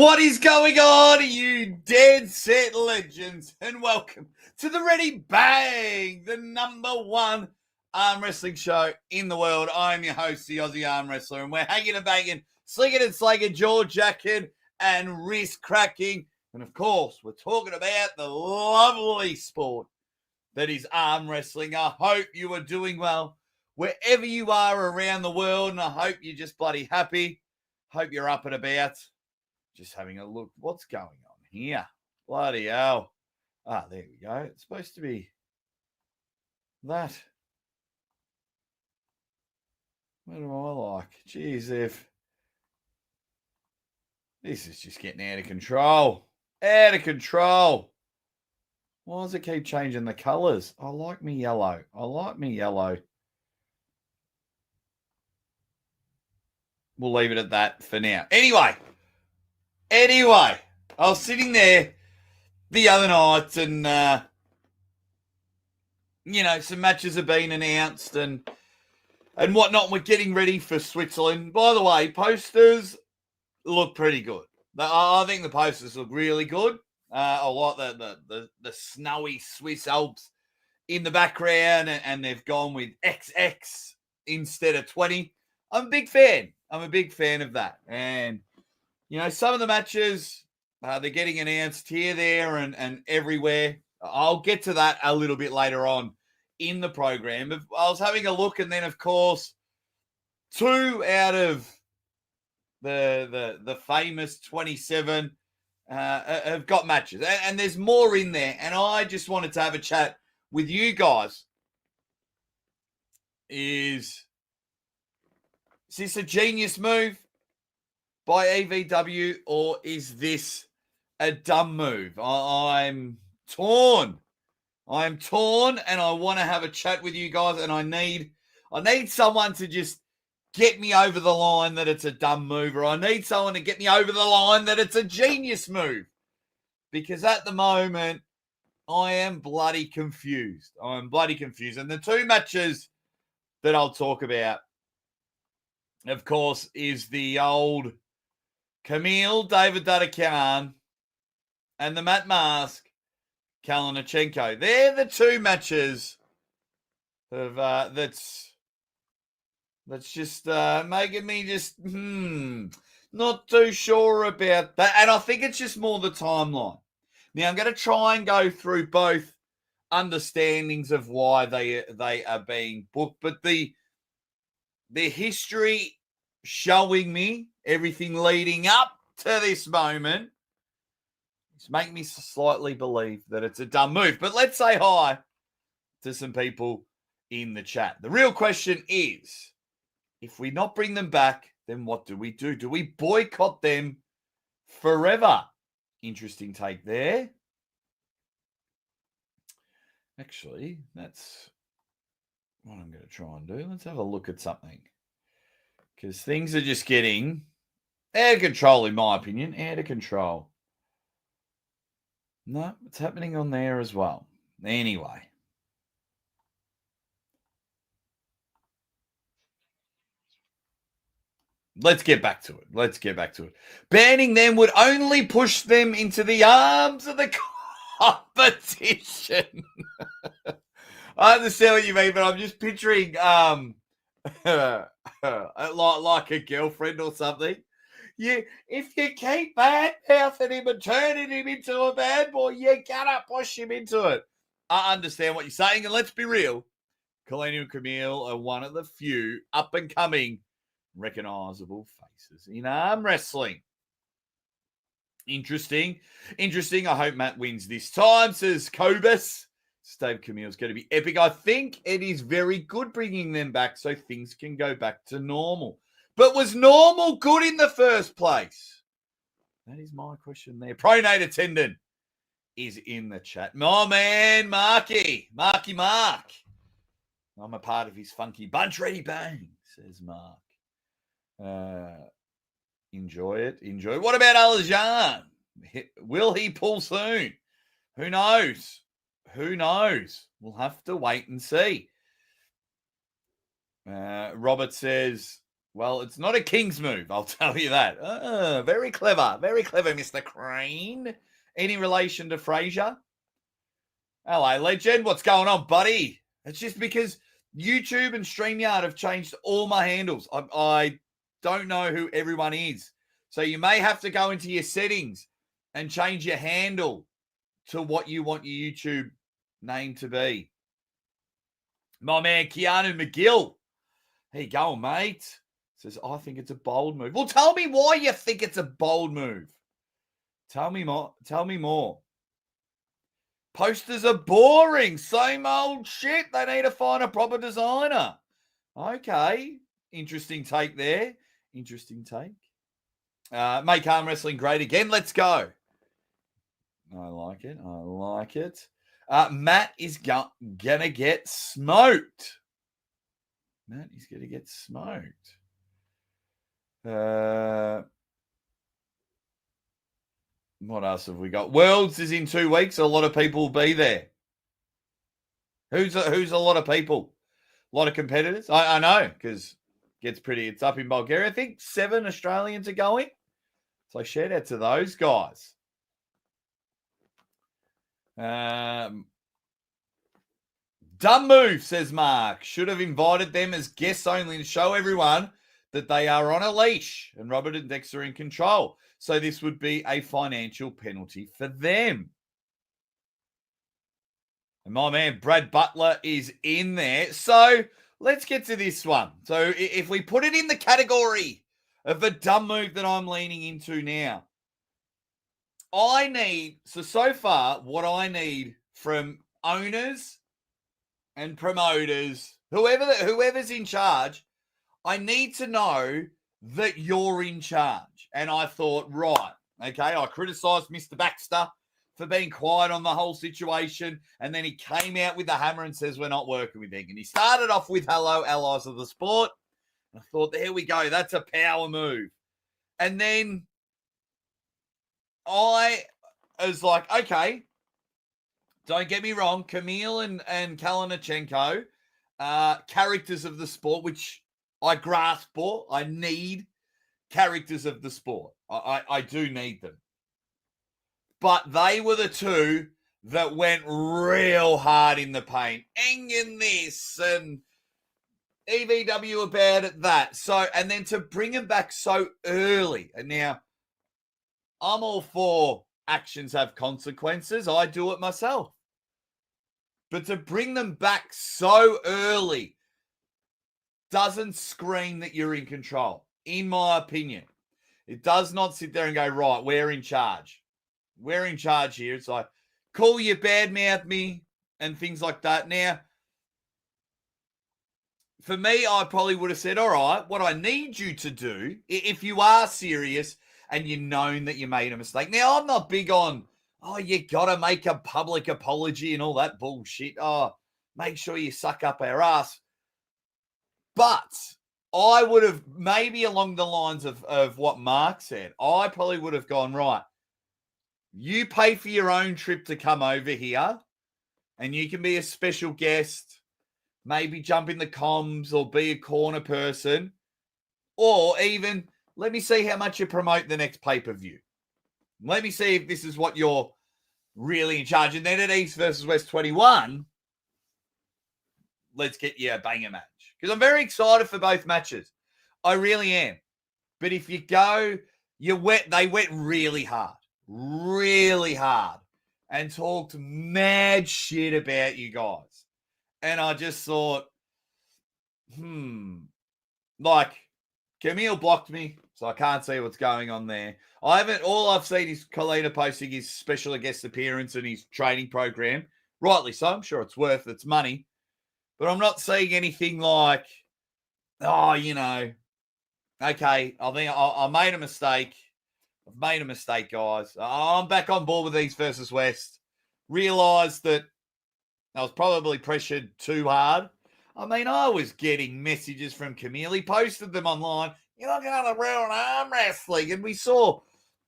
What is going on, you dead set legends? And welcome to the Ready Bang, the #1 arm wrestling show in the world. I'm your host, the Aussie Arm Wrestler, and we're hanging and banging, slinging and slagging, jaw jacking, and wrist cracking. And of course, we're talking about the lovely sport that is arm wrestling. I hope you are doing well wherever you are around the world, and I hope you're just bloody happy. Hope you're up and about. Just having a look. What's going on here? Bloody hell. Ah, there we go. It's supposed to be that. What do I like? Jeez, if this is just getting out of control. Out of control. Why does it keep changing the colours? I like me yellow. I like me yellow. We'll leave it at that for now. Anyway, I was sitting there the other night and, some matches have been announced and whatnot. We're getting ready for Switzerland. By the way, posters look pretty good. I think the posters look really good. I like the snowy Swiss Alps in the background, and they've gone with XX instead of 20. I'm a big fan. I'm a big fan of that. And, some of the matches, they're getting announced here, there, and everywhere. I'll get to that a little bit later on in the program. I was having a look, and then, of course, 2 out of the famous 27 have got matches. And there's more in there. And I just wanted to have a chat with you guys. Is this a genius move by EVW, or is this a dumb move? I'm torn. I'm torn, and I want to have a chat with you guys, and I need someone to just get me over the line that it's a dumb move, or I need someone to get me over the line that it's a genius move. Because at the moment, I am bloody confused. I'm bloody confused. And the 2 matches that I'll talk about, of course, is the old Kamil David Khan and the Matt Mask Kalinichenko. They're the 2 matches of that's just making me just not too sure about that. And I think it's just more the timeline. Now, I'm going to try and go through both understandings of why they are being booked, but the history showing me everything leading up to this moment is making me slightly believe that it's a dumb move. But let's say hi to some people in the chat. The real question is, if we not bring them back, then what do we do? Do we boycott them forever? Interesting take there. Actually, that's what I'm going to try and do. Let's have a look at something. Because things are just getting out of control, in my opinion. Out of control. No, it's happening on there as well. Anyway. Let's get back to it. Banning them would only push them into the arms of the competition. I understand what you mean, but I'm just picturing like a girlfriend or something. If you keep bad-mouthing him and turning him into a bad boy, you gotta push him into it. I understand what you're saying, and let's be real. Kalina and Camille are one of the few up-and-coming recognizable faces in arm wrestling. Interesting. I hope Matt wins this time, says Cobus. Dave Camille's going to be epic. I think it is very good bringing them back so things can go back to normal. But was normal good in the first place? That is my question there. Pronate attendant is in the chat. My man, Marky Mark. I'm a part of his funky bunch. Ready bang, says Mark. Enjoy it. What about Alajan? Will he pull soon? Who knows? We'll have to wait and see. Robert says Well, it's not a king's move, I'll tell you that. Very clever, Mr. Crane. Any relation to Fraser? Hello, legend. What's going on, buddy? It's just because YouTube and StreamYard have changed all my handles. I don't know who everyone is. So you may have to go into your settings and change your handle to what you want your YouTube name to be. My man, Keanu McGill. How you going, mate? Says, I think it's a bold move. Well, tell me why you think it's a bold move. Tell me more. Posters are boring. Same old shit. They need to find a proper designer. Okay. Interesting take there. Interesting take. Make arm wrestling great again. Let's go. I like it. Matt is gonna get smoked. What else have we got? Worlds is in 2 weeks. A lot of people will be there. Who's a lot of people? A lot of competitors? I know, because it's up in Bulgaria. I think 7 Australians are going. So shout out to those guys. Dumb move, says Mark. Should have invited them as guests only to show everyone that they are on a leash and Robert and Dexter are in control. So this would be a financial penalty for them. And my man Brad Butler is in there. So let's get to this one. So if we put it in the category of the dumb move that I'm leaning into now, so far, what I need from owners and promoters, whoever's in charge, I need to know that you're in charge. And I thought, right, okay, I criticised Mr. Baxter for being quiet on the whole situation. And then he came out with the hammer and says, we're not working with them. And he started off with, hello, allies of the sport. And I thought, there we go. That's a power move. And then I was like, okay, don't get me wrong. Camille and Kalinichenko are characters of the sport, which I grasp for. I need characters of the sport. I do need them. But they were the two that went real hard in the paint. Engin this and EVW about it that. So, and then to bring them back so early. And now I'm all for actions have consequences. I do it myself. But to bring them back so early doesn't scream that you're in control, in my opinion. It does not sit there and go, right, we're in charge. We're in charge here. It's like, call you, badmouth me, and things like that. Now, for me, I probably would have said, all right, what I need you to do, if you are serious and you're known that you made a mistake. Now, I'm not big on, you got to make a public apology and all that bullshit. Make sure you suck up our ass. But I would have, maybe along the lines of what Mark said, I probably would have gone, right, you pay for your own trip to come over here and you can be a special guest, maybe jump in the comms or be a corner person, or even let me see how much you promote the next pay-per-view. Let me see if this is what you're really in charge. And then at East versus West 21, let's get you a banger match. Because I'm very excited for both matches. I really am. But if you go, they went really hard, and talked mad shit about you guys. And I just thought, like, Camille blocked me, so I can't see what's going on there. All I've seen is Colina posting his special guest appearance and his training program. Rightly so. I'm sure it's worth its money. But I'm not seeing anything like, okay, I think I made a mistake. I've made a mistake, guys. I'm back on board with East versus West. Realised that I was probably pressured too hard. I mean, I was getting messages from Camille. He posted them online. You're not going to ruin arm wrestling. And we saw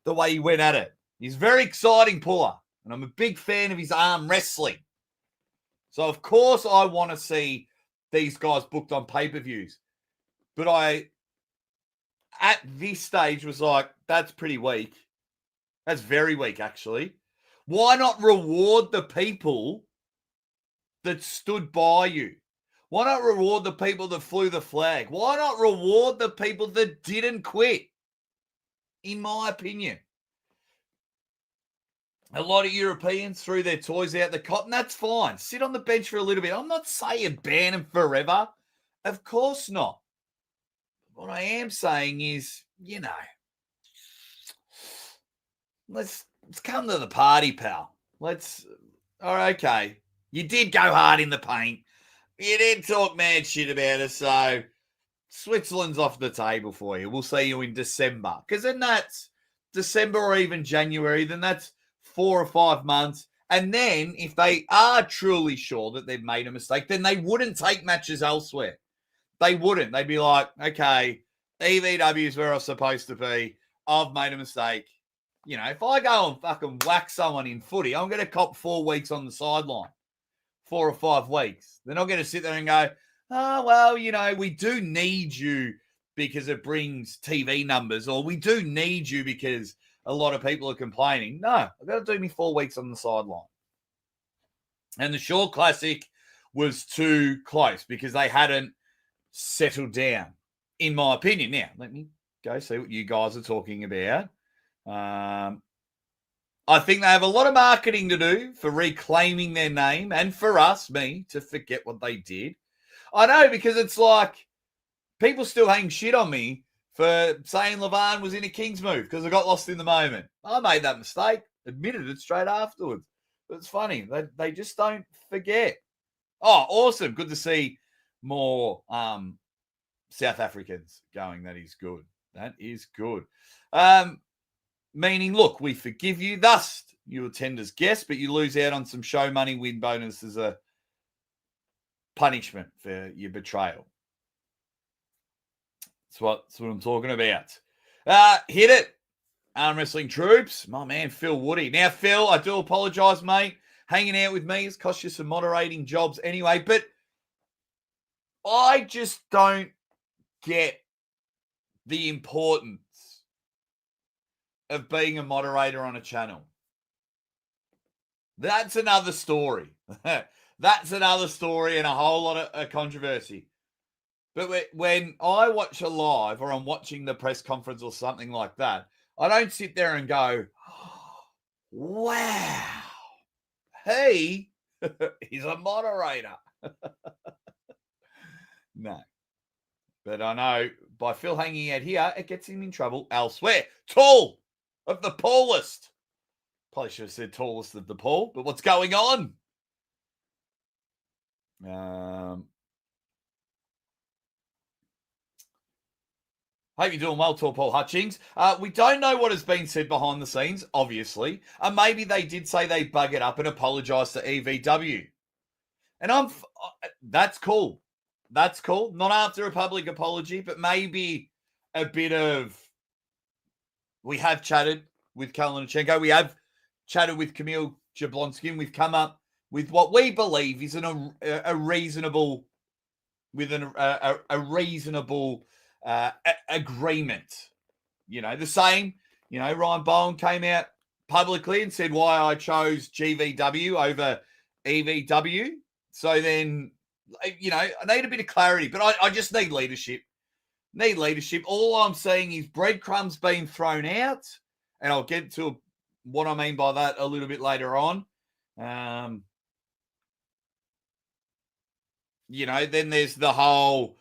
the way he went at it. He's a very exciting puller. And I'm a big fan of his arm wrestling. So, of course, I want to see these guys booked on pay-per-views. But I at this stage was like, that's pretty weak. That's very weak, actually. Why not reward the people that stood by you? Why not reward the people that flew the flag? Why not reward the people that didn't quit? In my opinion. A lot of Europeans threw their toys out the cot, and that's fine. Sit on the bench for a little bit. I'm not saying ban them forever. Of course not. What I am saying is, let's come to the party, pal. Okay. You did go hard in the paint. You did talk mad shit about us, so Switzerland's off the table for you. We'll see you in December. Because then that's December or even January, then that's 4 or 5 months. And then if they are truly sure that they've made a mistake, then they wouldn't take matches elsewhere. They wouldn't. They'd be like, okay, EVW is where I was supposed to be. I've made a mistake. If I go and fucking whack someone in footy, I'm going to cop 4 weeks on the sideline. 4 or 5 weeks. They're not going to sit there and go, oh, well, we do need you because it brings TV numbers, or we do need you because a lot of people are complaining. No, I've got to do me 4 weeks on the sideline. And the Shore Classic was too close because they hadn't settled down, in my opinion. Now, let me go see what you guys are talking about. I think they have a lot of marketing to do for reclaiming their name and for me, to forget what they did. I know, because it's like people still hang shit on me for saying Levan was in a King's move because I got lost in the moment. I made that mistake, admitted it straight afterwards. But it's funny. They just don't forget. Oh, awesome. Good to see more South Africans going. That is good. That is good. Meaning, look, we forgive you. Thus, you attend as guests, but you lose out on some show money, win bonus as a punishment for your betrayal. That's what I'm talking about. Hit it. Arm wrestling troops. My man, Phil Woody. Now, Phil, I do apologize, mate. Hanging out with me has cost you some moderating jobs anyway, but I just don't get the importance of being a moderator on a channel. That's another story. That's another story and a whole lot of controversy. But when I watch a live or I'm watching the press conference or something like that, I don't sit there and go, wow, he is a moderator. No. But I know by Phil hanging out here, it gets him in trouble elsewhere. Tall of the tallest. Probably should have said tallest of the Paul, but what's going on? Hope you're doing well, Tall Paul Hutchings. We don't know what has been said behind the scenes, obviously. Maybe they did say they bug it up and apologise to EVW. And that's cool. That's cool. Not after a public apology, but maybe a bit of, we have chatted with Kalinichenko. We have chatted with Camille Jablonski, and we've come up with what we believe is a reasonable, a reasonable agreement. The same, Ryan Bowen came out publicly and said why I chose GVW over EVW. So then, I need a bit of clarity, but I just need leadership. All I'm saying is breadcrumbs being thrown out, and I'll get to what I mean by that a little bit later on. Then there's the whole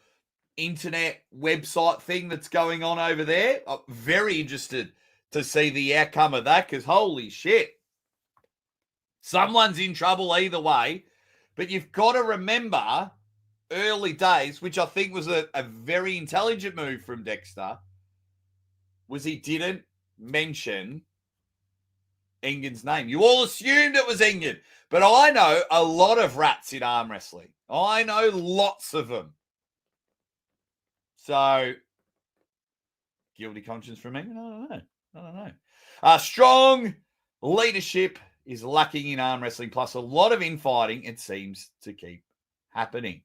internet website thing that's going on over there. I'm very interested to see the outcome of that, because holy shit, someone's in trouble either way. But you've got to remember early days, which I think was a very intelligent move from Dexter, was he didn't mention Engen's name. You all assumed it was Engen, but I know a lot of rats in arm wrestling. I know lots of them. So, guilty conscience from Engen? I don't know. Strong leadership is lacking in arm wrestling, plus a lot of infighting, it seems to keep happening.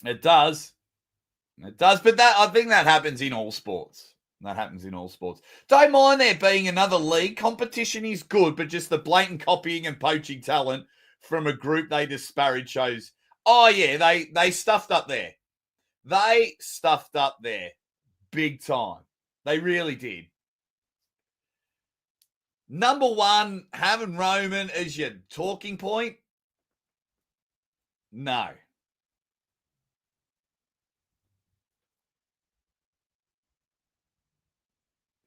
It does. It does, but I think that happens in all sports. That happens in all sports. Don't mind there being another league. Competition is good, but just the blatant copying and poaching talent from a group they disparage shows. Oh yeah, they stuffed up there. They stuffed up there big time. They really did. Number one, having Roman as your talking point? No.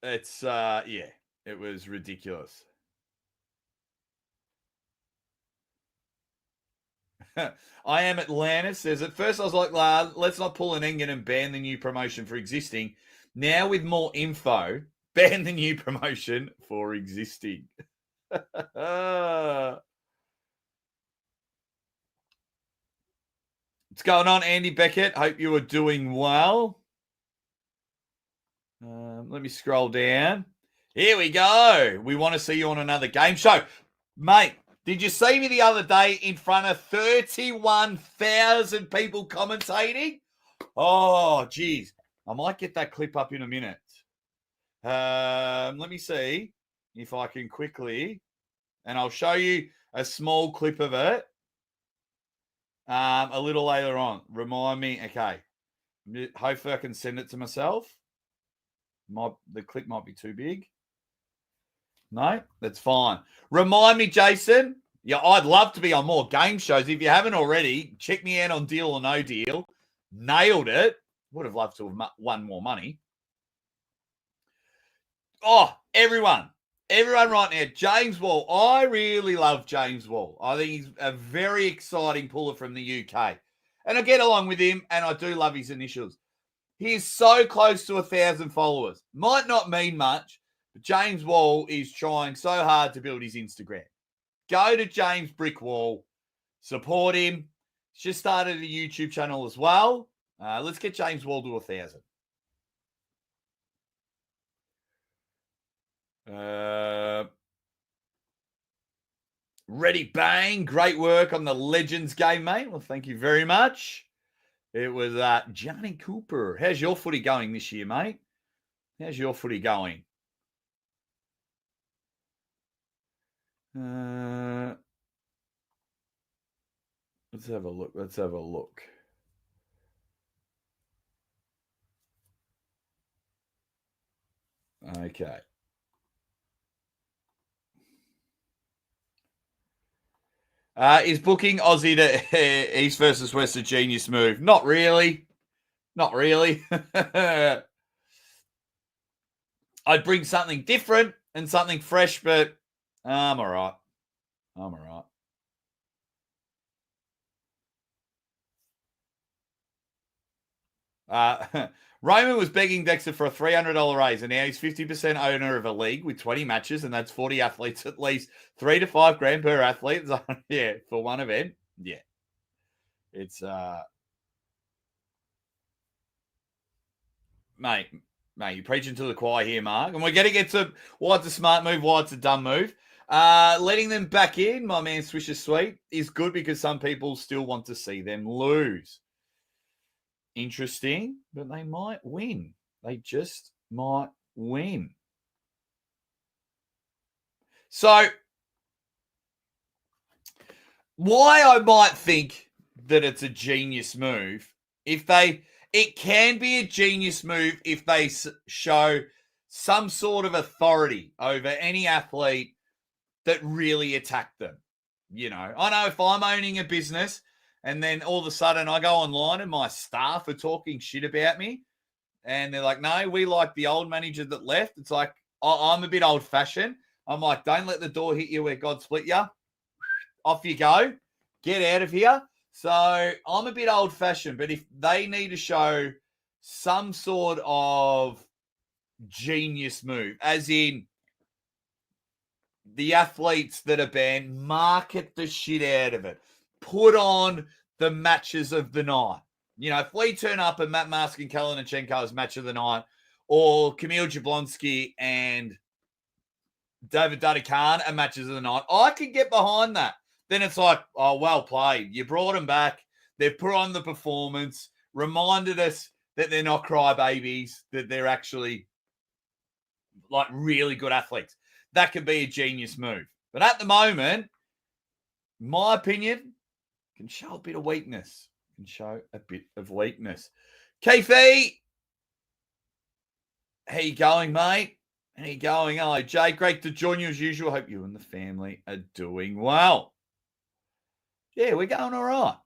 It's, yeah, it was ridiculous. I am Atlantis says, at first I was like, let's not pull an Engen and ban the new promotion for existing. Now with more info, ban the new promotion for existing. What's going on, Andy Beckett? Hope you are doing well. Let me scroll down. Here we go. We want to see you on another game show. Mate, did you see me the other day in front of 31,000 people commentating? Oh, geez. I might get that clip up in a minute. Let me see if I can quickly, and I'll show you a small clip of it a little later on. Remind me. Okay. Hopefully I can send it to myself. The clip might be too big. No, that's fine. Remind me, Jason. Yeah, I'd love to be on more game shows. If you haven't already, check me out on Deal or No Deal. Nailed it. Would have loved to have won more money. Oh, everyone right now. James Wall. I really love James Wall. I think he's a very exciting puller from the UK. And I get along with him, and I do love his initials. He is so close to 1,000 followers. Might not mean much, but James Wall is trying so hard to build his Instagram. Go to James Brickwall. Support him. He's just started a YouTube channel as well. Let's get James Wall to 1,000. Ready Bang. Great work on the Legends game, mate. Well, thank you very much. It was Johnny Cooper. How's your footy going this year, mate? How's your footy going? Let's have a look. Okay. Is booking Aussie to East versus West a genius move? Not really. Not really. I'd bring something different and something fresh, but I'm all right. Roman was begging Dexter for a $300 raise, and now he's 50% owner of a league with 20 matches, and that's 40 athletes, at least $3 to $5 grand per athlete. Yeah, for one event. Yeah. It's mate, you're preaching to the choir here, Mark. And we're going to get to why it's a smart move, why it's a dumb move. Letting them back in, my man Swisher Sweet, is good because some people still want to see them lose. Interesting, but they might win. They just might win. So, why I might think that it's a genius move, it can be a genius move if they show some sort of authority over any athlete that really attacked them. You know, I know if I'm owning a business and then all of a sudden I go online and my staff are talking shit about me and they're like, no, we like the old manager that left. It's like, I'm a bit old fashioned. I'm like, don't let the door hit you where God split you. Off you go. Get out of here. So I'm a bit old fashioned, but if they need to show some sort of genius move, as in the athletes that are banned, market the shit out of it. Put on the matches of the night. You know, if we turn up and Matt Mask and Kalinichenko's match of the night, or Kamil Jablonski and David Duddy-Khan are matches of the night, I could get behind that. Then it's like, oh, well played. You brought them back. They've put on the performance, reminded us that they're not crybabies, that they're actually like really good athletes. That could be a genius move. But at the moment, my opinion, can show a bit of weakness. Can show a bit of weakness. Keefe, how you going, mate? How you going? Hello, Jay. Great to join you as usual. Hope you and the family are doing well. Yeah, we're going all right.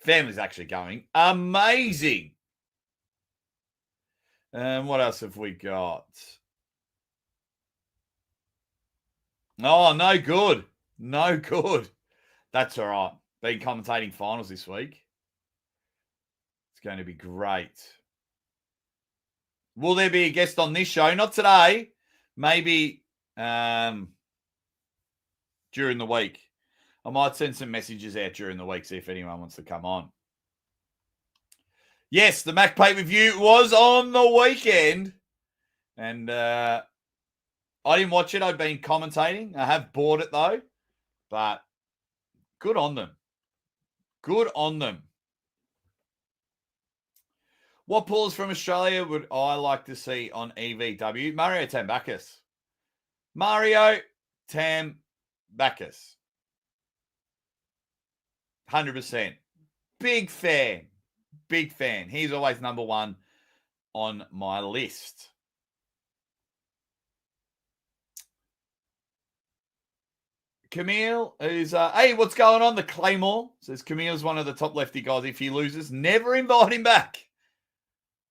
Family's actually going amazing. What else have we got? Oh, no good. No good. That's all right. Been commentating finals this week. It's going to be great. Will there be a guest on this show? Not today. Maybe during the week. I might send some messages out during the week, see if anyone wants to come on. Yes, the Mac pay-per-view was on the weekend. And I didn't watch it. I've been commentating. I have bought it, though. But good on them. Good on them. What pulls from Australia would I like to see on EVW? Mario Tambakis. Mario Tambakis. 100%. Big fan. Big fan. He's always number one on my list. Camille is, hey, what's going on? The Claymore says Camille's one of the top lefty guys. If he loses, never invite him back.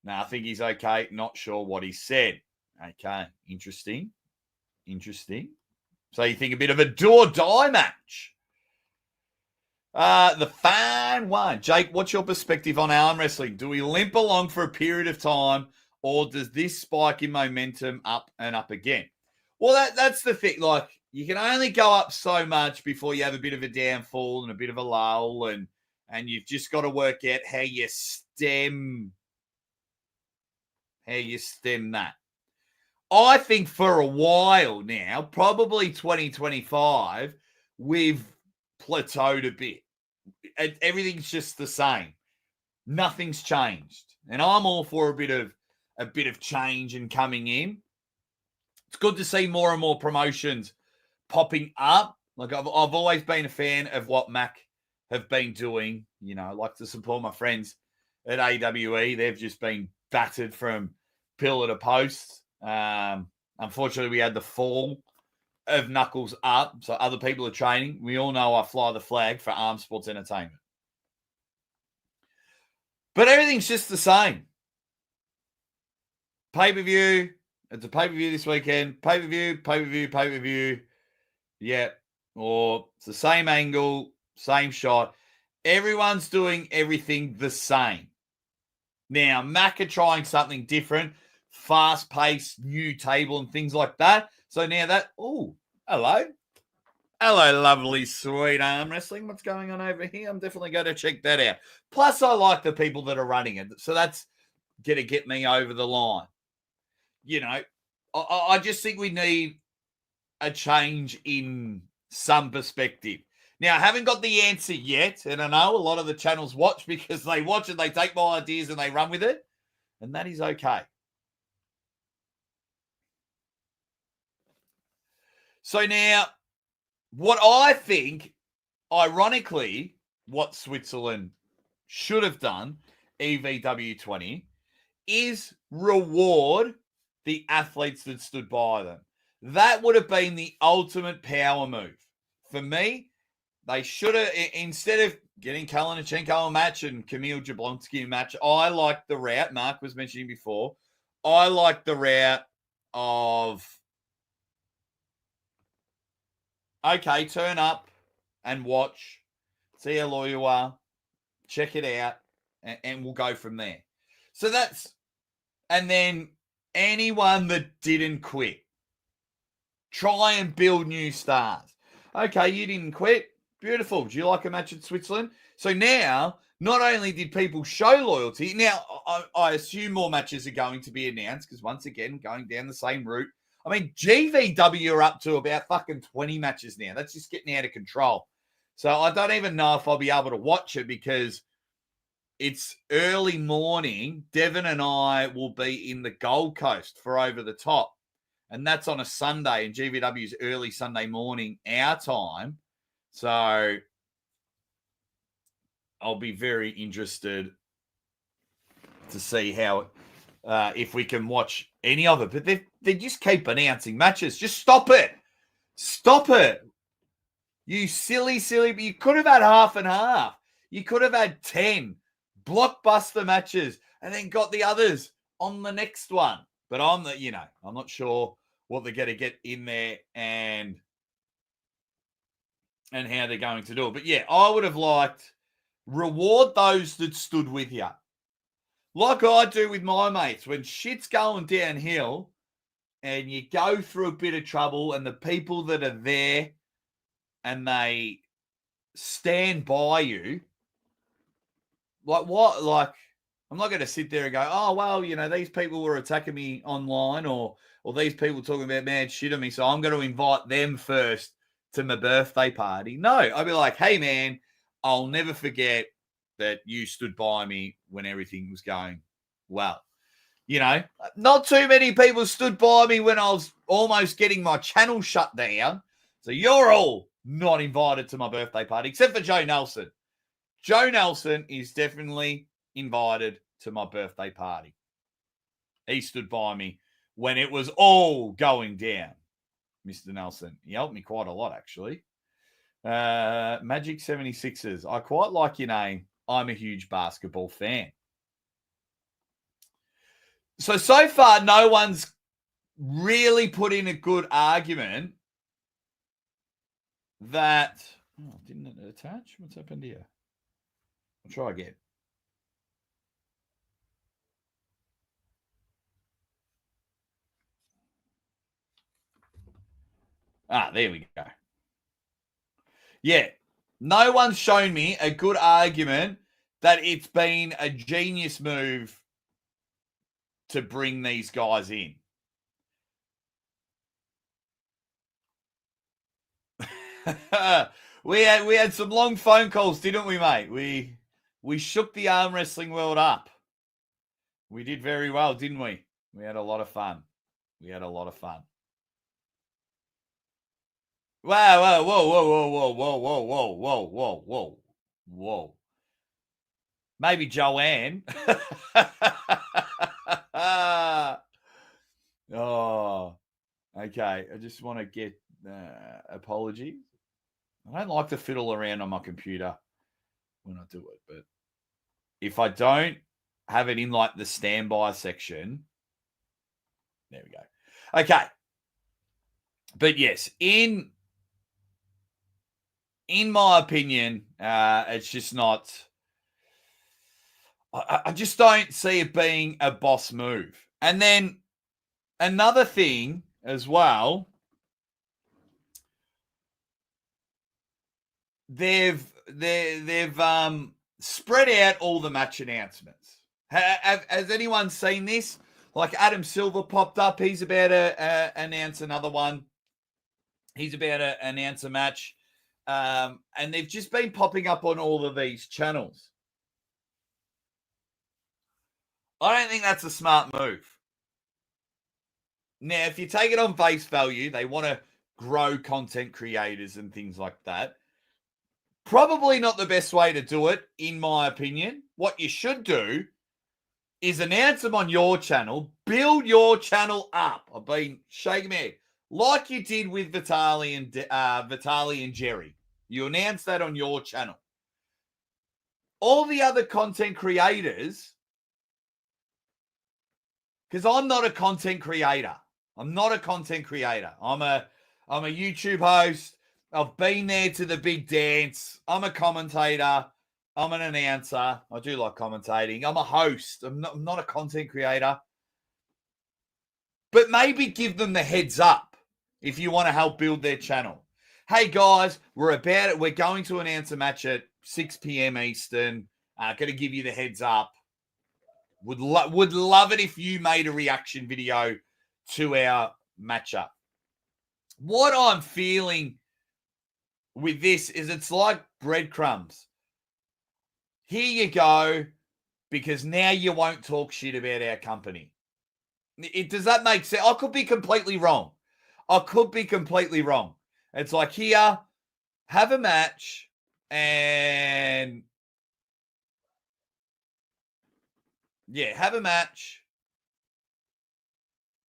No, I think he's okay. Not sure what he said. Okay, interesting. Interesting. So you think a bit of a do or die match? The fan one. Jake, what's your perspective on arm wrestling? Do we limp along for a period of time, or does this spike in momentum up and up again? Well, that's the thing. Like, you can only go up so much before you have a bit of a downfall and a bit of a lull, and you've just got to work out how you stem that. I think for a while now, probably 2025, we've plateaued a bit. Everything's just the same. Nothing's changed. And I'm all for a bit of change and coming in. It's good to see more and more promotions popping up. Like I've always been a fan of what Mac have been doing. You know, I like to support my friends at AWE. They've just been battered from pillar to post. Unfortunately, we had the fall of Knuckles up, so other people are training. We all know I fly the flag for Arm Sports Entertainment. But everything's just the same. Pay-per-view. It's a pay-per-view this weekend. Pay-per-view, pay-per-view, pay-per-view. Yeah. Or it's the same angle, same shot. Everyone's doing everything the same. Now, Mac are trying something different, fast-paced, new table and things like that. So now that, oh, hello. Hello, lovely, sweet arm wrestling. What's going on over here? I'm definitely going to check that out. Plus, I like the people that are running it. So that's going to get me over the line. You know, I just think we need a change in some perspective. Now, I haven't got the answer yet, and I know a lot of the channels watch because they watch it, they take my ideas and they run with it, and that is okay. So now, what I think, ironically, what Switzerland should have done, EVW20, is reward the athletes that stood by them. That would have been the ultimate power move. For me, they should have, instead of getting Kalinachenko a match and Kamil Jablonski a match, I like the route, Mark was mentioning before, I like the route of, okay, turn up and watch, see how loyal you are, check it out, and we'll go from there. So that's, and then anyone that didn't quit, try and build new stars. Okay, you didn't quit. Beautiful. Do you like a match at Switzerland? So now, not only did people show loyalty, now I assume more matches are going to be announced because once again, going down the same route. I mean, GVW are up to about fucking 20 matches now. That's just getting out of control. So I don't even know if I'll be able to watch it because it's early morning. Devon and I will be in the Gold Coast for Over the Top. And that's on a Sunday, and GVW's early Sunday morning, our time. So I'll be very interested to see how, if we can watch any of it. But they just keep announcing matches. Just stop it. Stop it. You silly. But you could have had half and half. You could have had 10 blockbuster matches and then got the others on the next one. But I'm not sure what they're going to get in there and how they're going to do it. But yeah, I would have liked reward those that stood with you. Like I do with my mates. When shit's going downhill and you go through a bit of trouble and the people that are there and they stand by you, like what? Like, I'm not going to sit there and go, oh, well, these people were attacking me online or these people talking about mad shit on me, so I'm going to invite them first to my birthday party. No, I'd be like, hey, man, I'll never forget that you stood by me when everything was going well. Not too many people stood by me when I was almost getting my channel shut down. So you're all not invited to my birthday party, except for Joe Nelson. Joe Nelson is definitely invited to my birthday party. He stood by me when it was all going down, Mr. Nelson. He helped me quite a lot, actually. Magic 76ers. I quite like your name. I'm a huge basketball fan. So far, no one's really put in a good argument that... Oh, didn't it attach? What's happened here? I'll try again. There we go. Yeah. No one's shown me a good argument that it's been a genius move to bring these guys in. we had some long phone calls, didn't we, mate? We shook the arm wrestling world up. We did very well, didn't we? We had a lot of fun. Wow, whoa. Maybe Joanne. Oh, okay. I just want to get apologies. I don't like to fiddle around on my computer when I do it, but if I don't have it in like the standby section, there we go. Okay. But yes, in my opinion, it's just not... I just don't see it being a boss move. And then another thing as well, they've spread out all the match announcements. Has anyone seen this? Like Adam Silver popped up. He's about to announce another one. He's about to announce a match. And they've just been popping up on all of these channels. I don't think that's a smart move. Now, if you take it on face value, they want to grow content creators and things like that. Probably not the best way to do it, in my opinion. What you should do is announce them on your channel, build your channel up. I've been shaking my head. Like you did with Vitaly and Jerry. You announce that on your channel. All the other content creators, because I'm not a content creator. I'm a YouTube host. I've been there to the big dance. I'm a commentator. I'm an announcer. I do like commentating. I'm a host. I'm not a content creator. But maybe give them the heads up if you want to help build their channel. Hey, guys, we're going to announce a match at 6 p.m. Eastern. Going to give you the heads up. Would love it if you made a reaction video to our matchup. What I'm feeling with this is it's like breadcrumbs. Here you go. because now you won't talk shit about our company. Does that make sense? I could be completely wrong. It's like, here, have a match and have a match,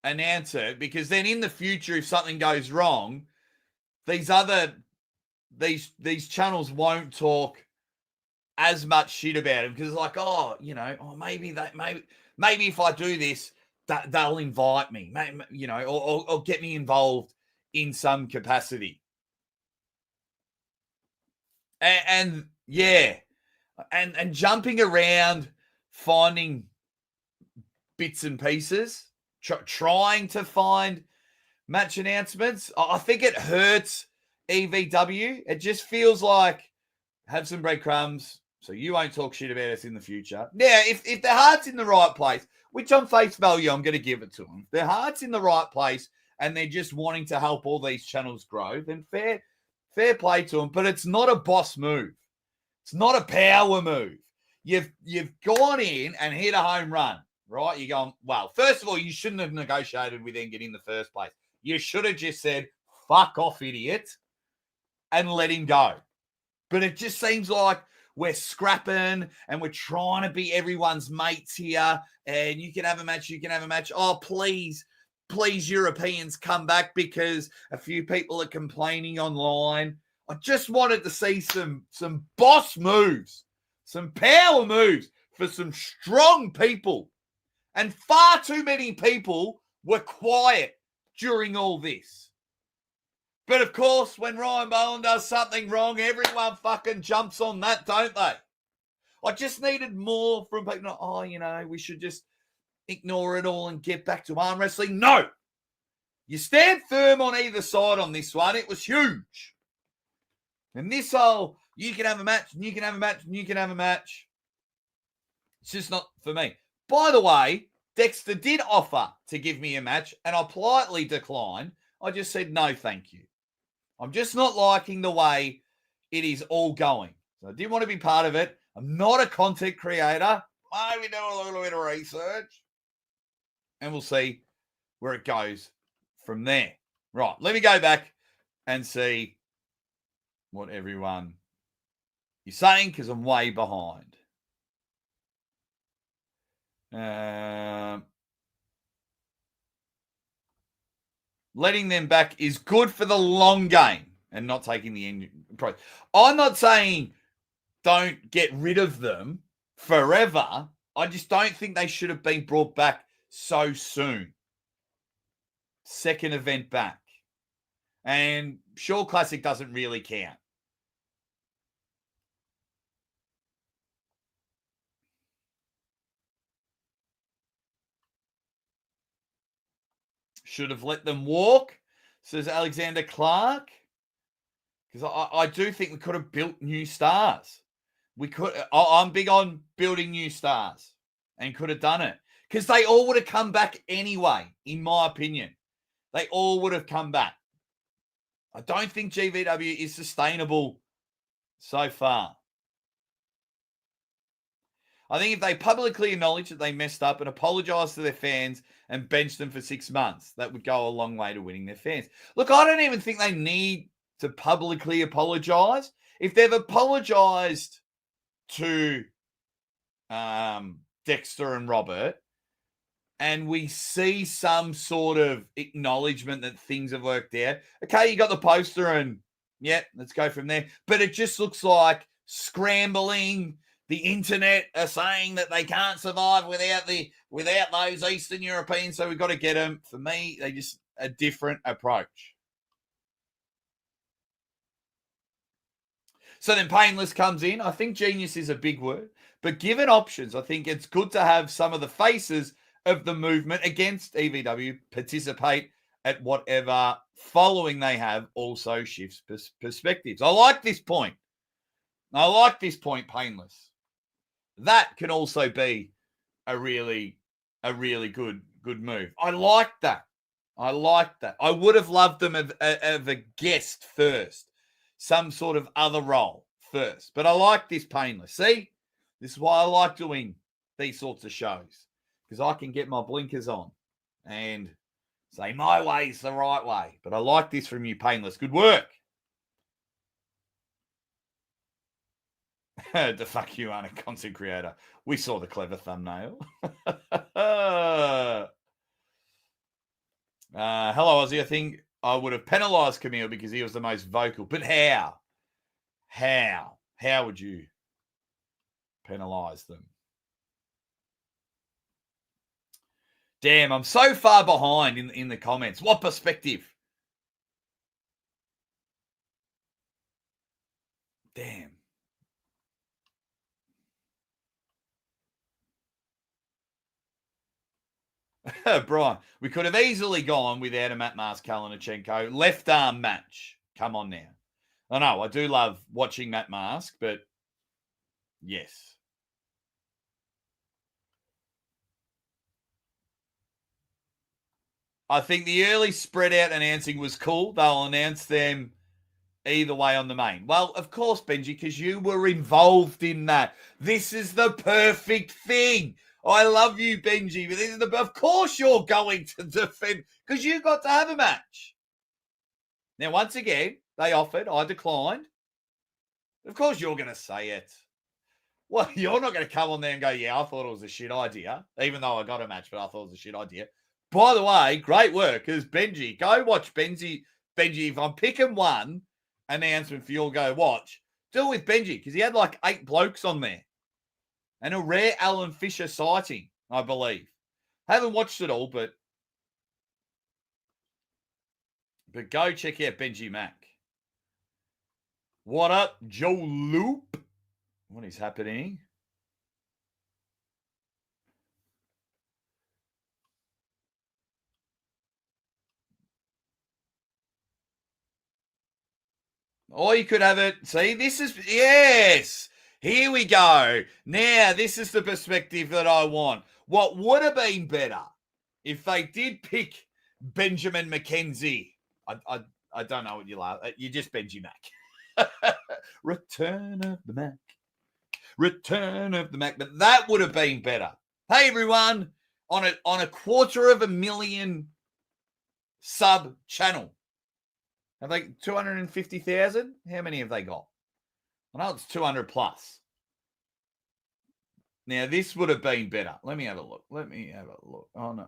announce it, because then in the future, if something goes wrong, these channels won't talk as much shit about him, because it's like, maybe if I do this, that they'll invite me, or get me involved in some capacity. And jumping around, finding bits and pieces, trying to find match announcements, I think it hurts EVW. It just feels like, have some breadcrumbs so you won't talk shit about us in the future. Now, if their heart's in the right place, which on face value, I'm going to give it to them. If their heart's in the right place and they're just wanting to help all these channels grow, then fair play to them. But it's not a boss move. It's not a power move. You've gone in and hit a home run, right? You're going, well, first of all, you shouldn't have negotiated with England in the first place. You should have just said, fuck off, idiot, and let him go. But it just seems like we're scrapping and we're trying to be everyone's mates here. And you can have a match. Oh, please, Europeans, come back, because a few people are complaining online. I just wanted to see some boss moves, some power moves for some strong people. And far too many people were quiet during all this. But of course, when Ryan Bowen does something wrong, everyone fucking jumps on that, don't they? I just needed more from people. We should just ignore it all and get back to arm wrestling. No! You stand firm on either side on this one. It was huge. And this whole, you can have a match, and you can have a match, and you can have a match, it's just not for me. By the way, Dexter did offer to give me a match, and I politely declined. I just said, no, thank you. I'm just not liking the way it is all going. So I didn't want to be part of it. I'm not a content creator. Maybe do a little bit of research, and we'll see where it goes from there. Right, let me go back and see what everyone is saying, because I'm way behind. Letting them back is good for the long game and not taking the end. I'm not saying don't get rid of them forever. I just don't think they should have been brought back so soon. Second event back. And Shaw Classic doesn't really count. Should have let them walk, says Alexander Clark. Because I do think we could have built new stars. I'm big on building new stars and could have done it. Because they all would have come back anyway, in my opinion. They all would have come back. I don't think GVW is sustainable so far. I think if they publicly acknowledge that they messed up and apologize to their fans and bench them for 6 months, that would go a long way to winning their fans. Look, I don't even think they need to publicly apologize. If they've apologized to Dexter and Robert, and we see some sort of acknowledgement that things have worked out, okay, you got the poster and, let's go from there. But it just looks like scrambling. The internet are saying that they can't survive without those Eastern Europeans, so we've got to get them. For me, they just a different approach. So then Painless comes in. I think genius is a big word, but given options, I think it's good to have some of the faces of the movement against EVW participate at whatever following they have also shifts perspectives. I like this point. Painless. That can also be a really good move. I like that. I would have loved them as a guest first, some sort of other role first. But I like this Painless. See, this is why I like doing these sorts of shows because I can get my blinkers on and say my way's the right way. But I like this from you, Painless. Good work. The fuck you aren't a content creator. We saw the clever thumbnail. Hello, Ozzy. I think I would have penalised Camille because he was the most vocal. But how? How would you penalise them? Damn, I'm so far behind in the comments. What perspective? Damn. Brian, we could have easily gone without a Matt Mars Kalinichenko left arm match. Come on now. I know, I do love watching Matt Mask, but yes. I think the early spread out announcing was cool. They'll announce them either way on the main. Well, of course, Benji, because you were involved in that. This is the perfect thing. I love you, Benji, but this is of course you're going to defend because you got to have a match. Now, once again, they offered, I declined. Of course you're going to say it. Well, you're not going to come on there and go, yeah, I thought it was a shit idea, even though I got a match, but I thought it was a shit idea. By the way, great work, because Benji, go watch Benji. Benji, if I'm picking one announcement for you all go watch, do it with Benji, because he had like 8 blokes on there. And a rare Alan Fisher sighting, I believe. Haven't watched it all, but go check out Benji Mac. What up, Joe Loop? What is happening? Or you could have it. See, this is, yes. Here we go. Now, this is the perspective that I want. What would have been better if they did pick Benjamin McKenzie? I don't know what you love. You're just Benji Mac. Return of the Mac. Return of the Mac. But that would have been better. Hey, everyone, on a 250,000 sub channel. Have they 250,000? How many have they got? I know it's 200 plus. Now, this would have been better. Let me have a look. Oh, no.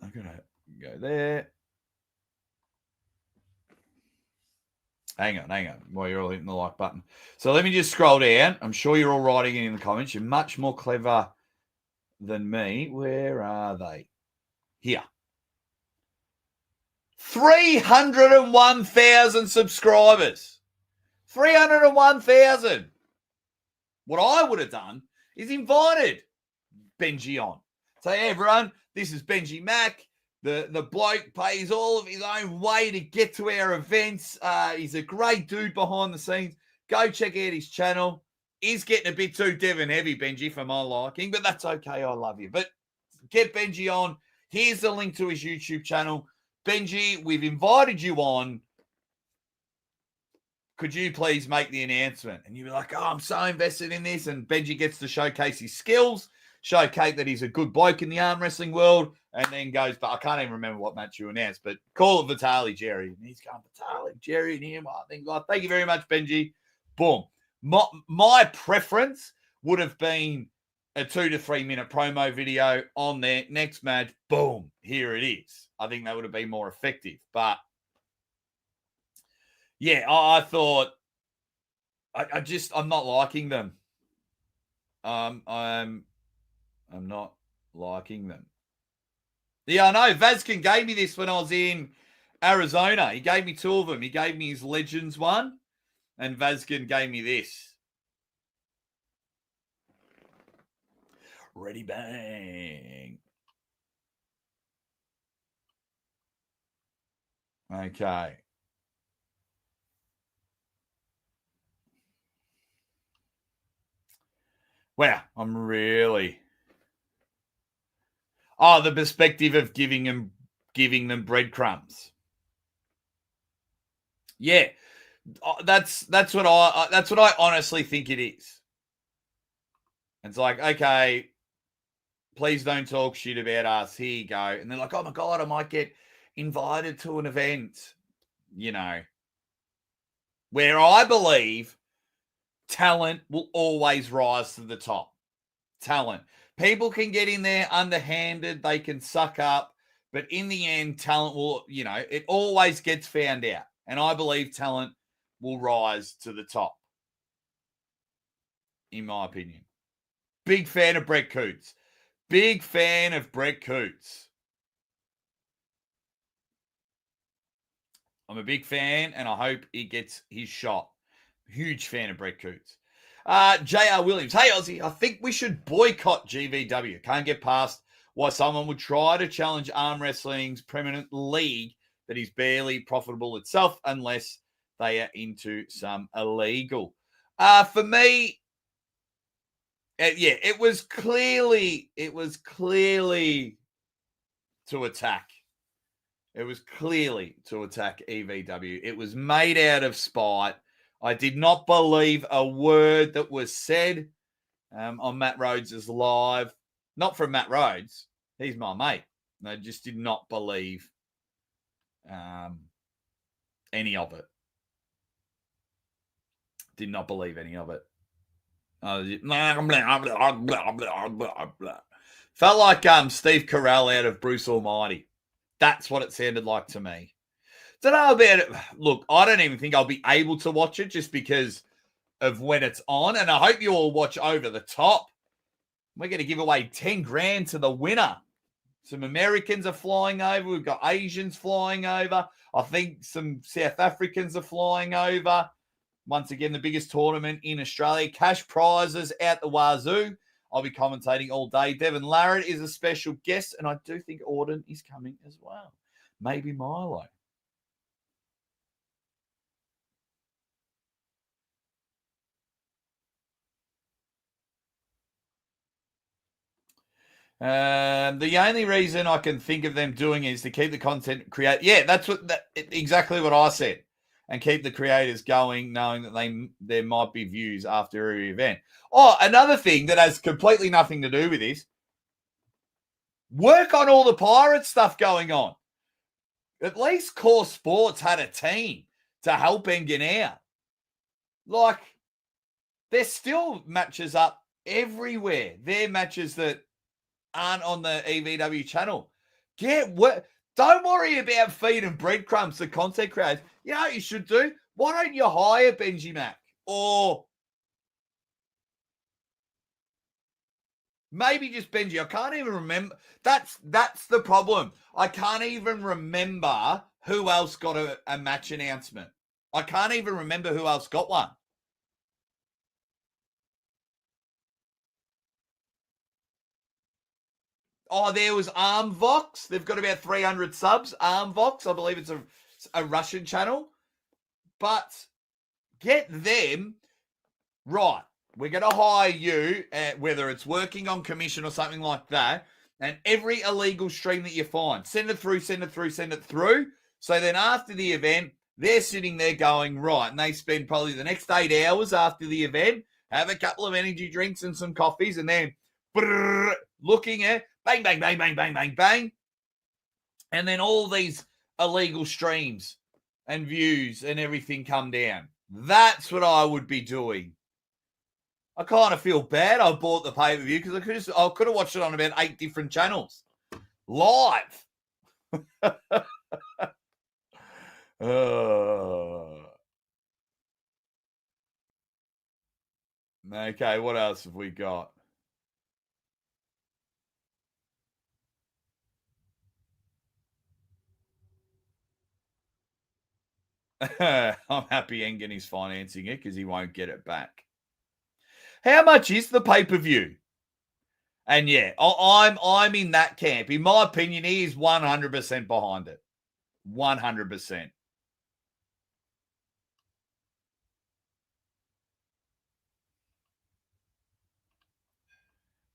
I'm going to go there. Hang on. While you're all hitting the like button. So let me just scroll down. I'm sure you're all writing it in the comments. You're much more clever than me. Where are they? Here. 301,000 subscribers. 301,000. What I would have done is invited Benji on. Say, hey, everyone, this is Benji Mac. The bloke pays all of his own way to get to our events. He's a great dude behind the scenes. Go check out his channel. He's getting a bit too Devon heavy, Benji, for my liking, but that's okay. I love you. But get Benji on. Here's the link to his YouTube channel. Benji, we've invited you on. Could you please make the announcement? And you'd be like, oh, I'm so invested in this. And Benji gets to showcase his skills, showcase that he's a good bloke in the arm wrestling world, and then goes, but I can't even remember what match you announced, but call it Vitali, Jerry. And he's going, Vitali, Jerry, and him. I think, God, thank you very much, Benji. Boom. My preference would have been a 2 to 3 minute promo video on their next match. Boom. Here it is. I think that would have been more effective. But yeah, I thought I'm not liking them. I'm not liking them. Yeah, I know. Vazkin gave me this when I was in Arizona. He gave me 2 of them. He gave me his Legends one, and Vazkin gave me this. Ready, bang. Okay. Wow, I'm really... Oh, the perspective of giving them breadcrumbs. Yeah. That's what I honestly think it is. It's like, okay, please don't talk shit about us. Here you go. And they're like, oh my God, I might get invited to an event, you know, where I believe talent will always rise to the top. Talent. People can get in there underhanded, they can suck up, but in the end, talent will, it always gets found out. And I believe talent will rise to the top, in my opinion. Big fan of Brett Coots. Big fan of Brett Coots. I'm a big fan, and I hope he gets his shot. Huge fan of Brett Coots. J.R. Williams. Hey, Aussie, I think we should boycott GVW. Can't get past why someone would try to challenge arm wrestling's permanent league that is barely profitable itself unless they are into some illegal. For me, it was clearly to attack. It was clearly to attack EVW. It was made out of spite. I did not believe a word that was said on Matt Rhodes' live. Not from Matt Rhodes. He's my mate. I just did not believe any of it. Did not believe any of it. Felt like Steve Carell out of Bruce Almighty. That's what it sounded like to me. Don't know about it. Look, I don't even think I'll be able to watch it just because of when it's on. And I hope you all watch Over the Top. We're going to give away 10 grand to the winner. Some Americans are flying over. We've got Asians flying over. I think some South Africans are flying over. Once again, the biggest tournament in Australia. Cash prizes out the wazoo. I'll be commentating all day. Devin Larratt is a special guest, and I do think Auden is coming as well. Maybe Milo. The only reason I can think of them doing is to keep the content create. Yeah, that's exactly what I said, and keep the creators going, knowing that there might be views after every event. Oh, another thing that has completely nothing to do with this: work on all the pirate stuff going on. At least Core Sports had a team to help Engen out. Like, there's still matches up everywhere. They're matches that aren't on the EVW channel. Don't worry about feeding breadcrumbs to content creators. You know what you should do? Why don't you hire Benji Mac? Or maybe just Benji. I can't even remember. That's the problem. I can't even remember who else got a match announcement. I can't even remember who else got one. Oh, there was ArmVox. They've got about 300 subs. ArmVox, I believe it's a Russian channel. But get them right. We're going to hire you, whether it's working on commission or something like that, and every illegal stream that you find, send it through. So then after the event, they're sitting there going, right, and they spend probably the next 8 hours after the event, have a couple of energy drinks and some coffees, and then looking at bang, bang, bang, bang, bang, bang, bang. And then all these illegal streams and views and everything come down. That's what I would be doing. I kind of feel bad. I bought the pay-per-view because I could have watched it on about 8 different channels live. Okay, what else have we got? I'm happy Engen is financing it because he won't get it back. How much is the pay-per-view? And yeah, I'm in that camp. In my opinion, he is 100% behind it. 100%.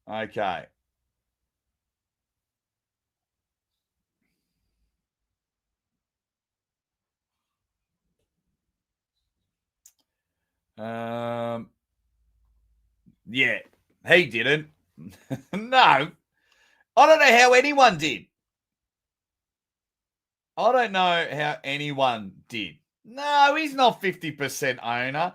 Okay. Yeah, he didn't. No, I don't know how anyone did. I don't know how anyone did. No, he's not 50% owner.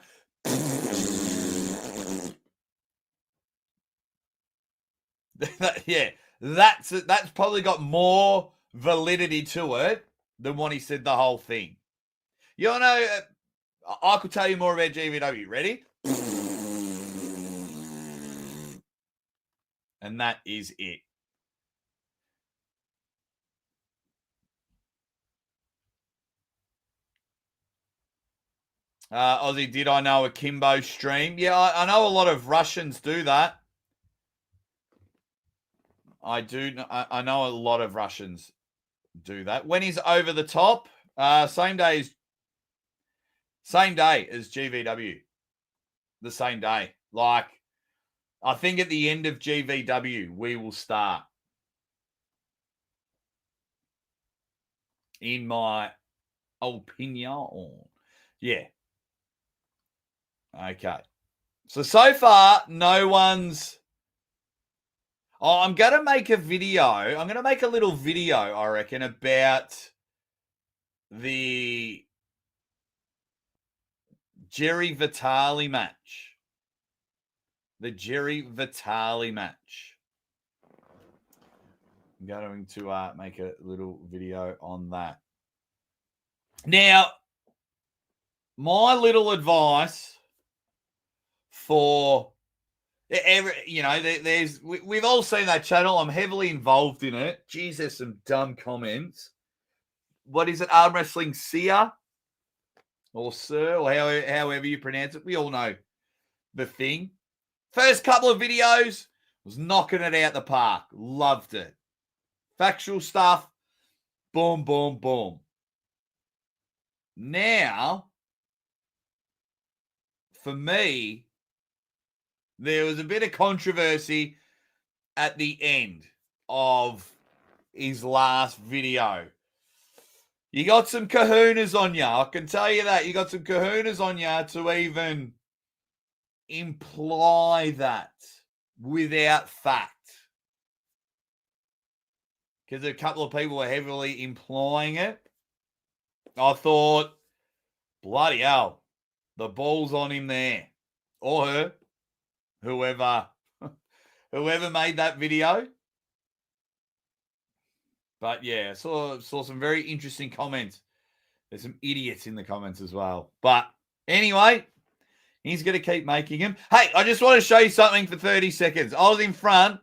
Yeah, that's probably got more validity to it than what he said the whole thing. You know, I could tell you more about GVW. Ready? And that is it. Aussie, did I know a Kimbo stream? Yeah, I know a lot of Russians do that. I do. I know a lot of Russians do that. When he's over the top, same day as GVW. The same day. Like, I think at the end of GVW, we will start. In my opinion. Yeah. Okay. So far, no one's... Oh, I'm going to make a video. I'm going to make a little video, I reckon, about the Jerry Vitale match. The Jerry Vitale match. I'm going to make a little video on that. Now, my little advice for... we've all seen that channel. I'm heavily involved in it. Geez, there's some dumb comments. What is it? ArmWrestling Sia or Sir, or however you pronounce it. We all know the thing. First couple of videos was knocking it out the park. Loved it. Factual stuff. Boom, boom, boom. Now, for me, there was a bit of controversy at the end of his last video. You got some kahunas on you. I can tell you that. You got some kahunas on you to even imply that without fact. Because a couple of people were heavily implying it. I thought, bloody hell, the ball's on him there. Or her. Whoever made that video. But yeah, saw some very interesting comments. There's some idiots in the comments as well. But anyway, he's going to keep making them. Hey, I just want to show you something for 30 seconds. I was in front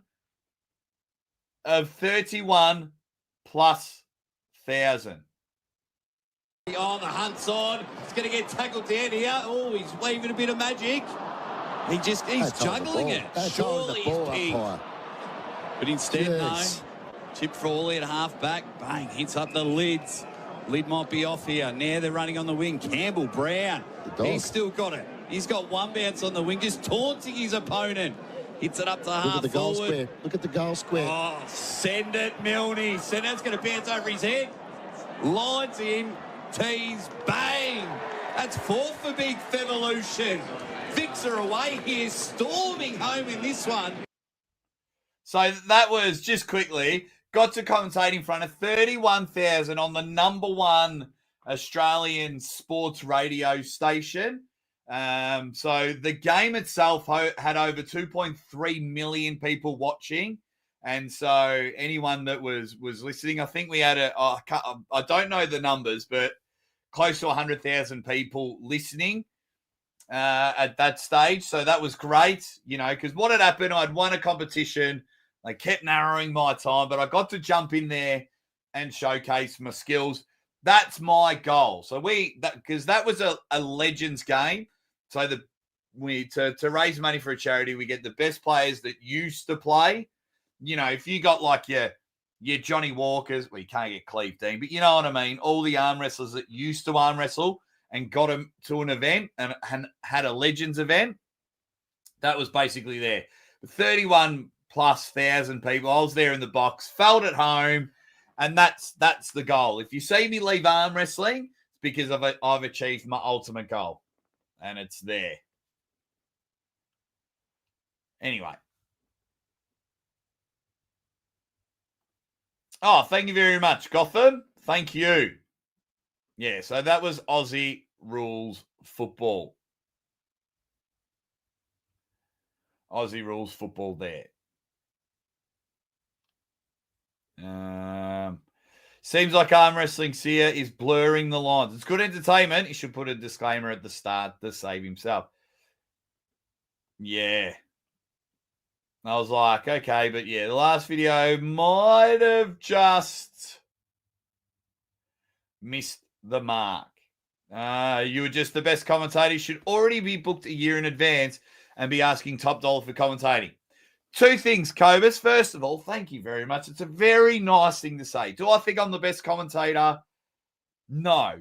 of 31 plus thousand. On the hunt's on. He's going to get tackled down here. Oh, he's waving a bit of magic. He's juggling it. Surely he's pinged. But instead, no. Chip Frawley at half-back. Bang, hits up the lids. Lid might be off here. Now they're running on the wing. Campbell Brown. He's still got it. He's got one bounce on the wing, just taunting his opponent. Hits it up to half the goal forward. Square. Look at the goal square. Oh, send it, Milne. Send it. It's going to bounce over his head. Lines in. Tees. Bang. That's 4 for Big Fevolution. Vicks are away here, storming home in this one. So that was, just quickly, got to commentate in front of 31,000 on the number one Australian sports radio station. So the game itself had over 2.3 million people watching. And so anyone that was listening, I think we had I don't know the numbers, but close to 100,000 people listening at that stage. So that was great, because what had happened, I'd won a competition. They kept narrowing my time, but I got to jump in there and showcase my skills. That's my goal. So because that was a Legends game. So to raise money for a charity, we get the best players that used to play. If you got like your Johnny Walkers, well, you can't get Cleve Dean, but you know what I mean? All the arm wrestlers that used to arm wrestle and got them to an event and had a Legends event, that was basically there. 31 plus thousand people. I was there in the box, felt at home, and that's the goal. If you see me leave arm wrestling, it's because I've achieved my ultimate goal, and it's there. Anyway. Oh, thank you very much, Gotham. Thank you. Yeah, so that was Aussie Rules Football. Aussie Rules Football there. Seems like arm wrestling Sia is blurring the lines. It's good entertainment. He should put a disclaimer at the start to save himself. Yeah. I was like, okay, but yeah, the last video might have just missed the mark. You were just the best commentator. You should already be booked a year in advance and be asking top dollar for commentating. Two things, Cobus. First of all, thank you very much. It's a very nice thing to say. Do I think I'm the best commentator? No.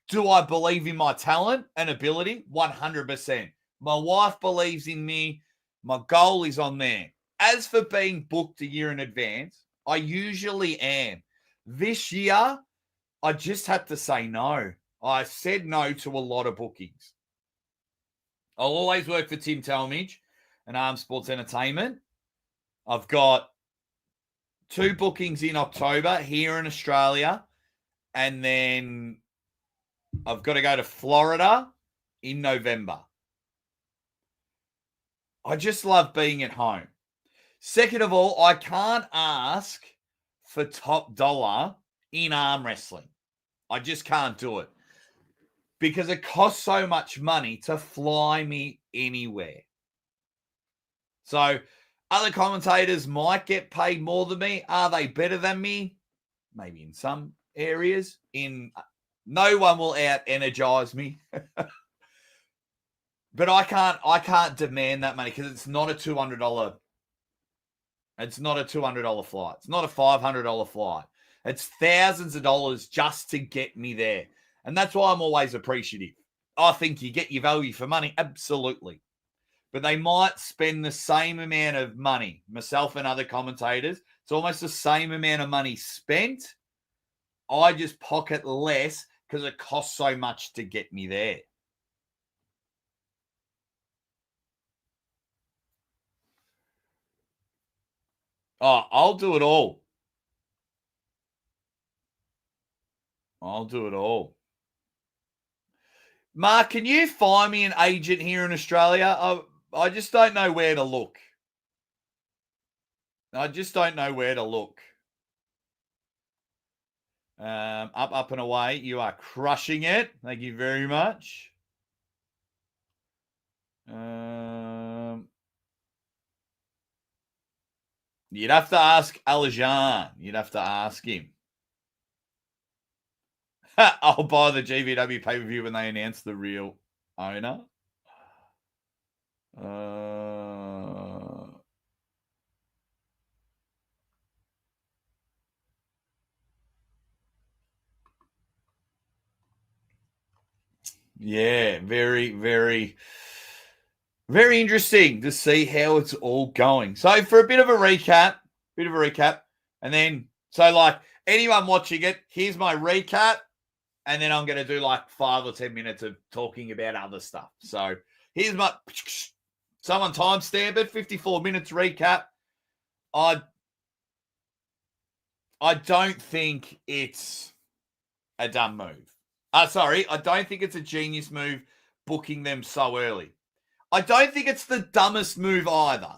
Do I believe in my talent and ability? 100%. My wife believes in me. My goal is on there. As for being booked a year in advance, I usually am. This year, I just had to say no. I said no to a lot of bookings. I'll always work for Tim Talmadge and Arm Sports Entertainment. I've got 2 bookings in October here in Australia, and then I've got to go to Florida in November. I just love being at home. Second of all, I can't ask for top dollar in arm wrestling. I just can't do it because it costs so much money to fly me anywhere. So other commentators might get paid more than me. Are they better than me? Maybe in some areas. No one will out-energize me. But I can't demand that money because it's not a $200. It's not a $200 flight. It's not a $500 flight. It's thousands of dollars just to get me there. And that's why I'm always appreciative. I think you get your value for money. Absolutely. But they might spend the same amount of money, myself and other commentators. It's almost the same amount of money spent. I just pocket less because it costs so much to get me there. Oh, I'll do it all. I'll do it all. Mark, can you find me an agent here in Australia? I just don't know where to look. I just don't know where to look. Up and away. You are crushing it. Thank you very much. You'd have to ask Alajan. You'd have to ask him. I'll buy the GVW pay-per-view when they announce the real owner. Yeah, very, very, very interesting to see how it's all going. So for a bit of a recap, and then, so like anyone watching it, here's my recap, and then I'm going to do like 5 or 10 minutes of talking about other stuff. So here's my, someone timestamp it, 54 minutes recap. I don't think it's a dumb move. I don't think it's a genius move booking them so early. I don't think it's the dumbest move either.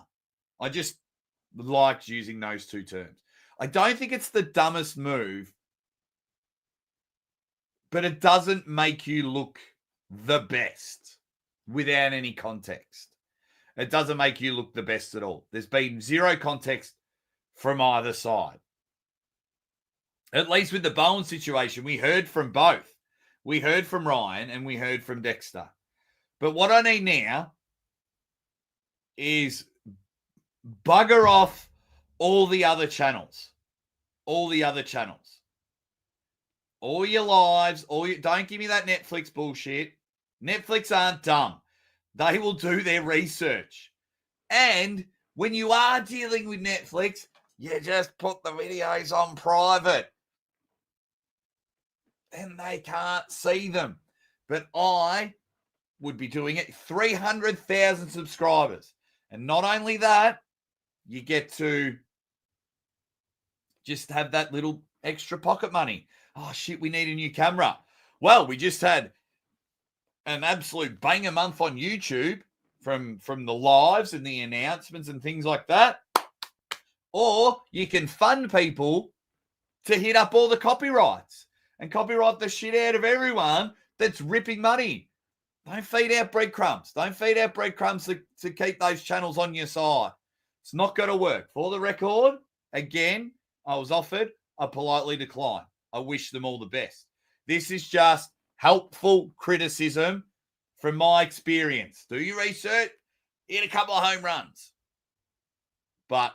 I just liked using those two terms. I don't think it's the dumbest move, but it doesn't make you look the best without any context. It doesn't make you look the best at all. There's been zero context from either side. At least with the Bowen situation, we heard from both. We heard from Ryan and we heard from Dexter. But what I need now is bugger off all the other channels. All your lives, don't give me that Netflix bullshit. Netflix aren't dumb. They will do their research. And when you are dealing with Netflix, you just put the videos on private. And they can't see them. But I would be doing it. 300,000 subscribers. And not only that, you get to just have that little extra pocket money. Oh, shit, we need a new camera. Well, we just had an absolute banger month on YouTube from the lives and the announcements and things like that. Or you can fund people to hit up all the copyrights and copyright the shit out of everyone that's ripping money. Don't feed out breadcrumbs. Don't feed out breadcrumbs to keep those channels on your side. It's not going to work. For the record, again, I was offered. I politely declined. I wish them all the best. This is just helpful criticism from my experience. Do your research. Hit a couple of home runs. But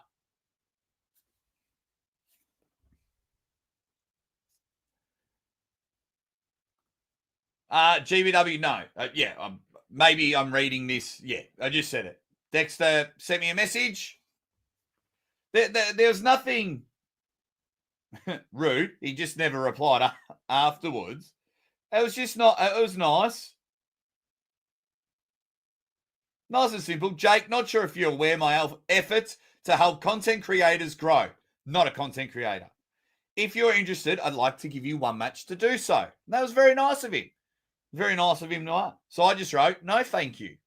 GBW, no. Maybe I'm reading this. Yeah, I just said it. Dexter sent me a message. There's nothing rude. He just never replied afterwards. It was just not, it was nice. Nice and simple. Jake, not sure if you're aware my efforts to help content creators grow. Not a content creator. If you're interested, I'd like to give you one match to do so. And that was very nice of him. Very nice of him to ask. So I just wrote, no, thank you.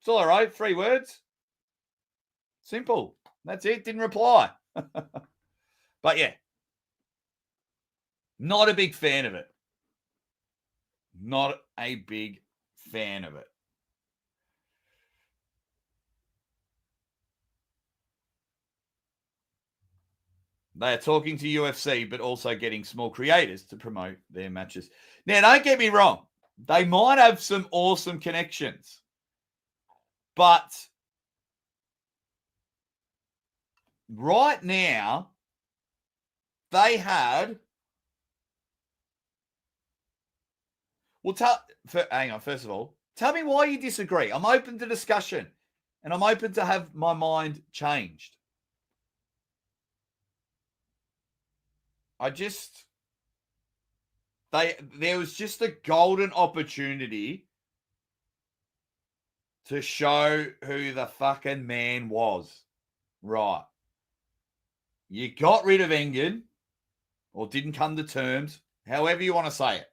It's all I wrote. 3 words. Simple. That's it. Didn't reply. But yeah. Not a big fan of it. Not a big fan of it. They are talking to UFC, but also getting small creators to promote their matches. Now, don't get me wrong. They might have some awesome connections. But right now, they had... Well, hang on, first of all, tell me why you disagree. I'm open to discussion, and I'm open to have my mind changed. There was just a golden opportunity to show who the fucking man was. Right. You got rid of Engen, or didn't come to terms, however you want to say it.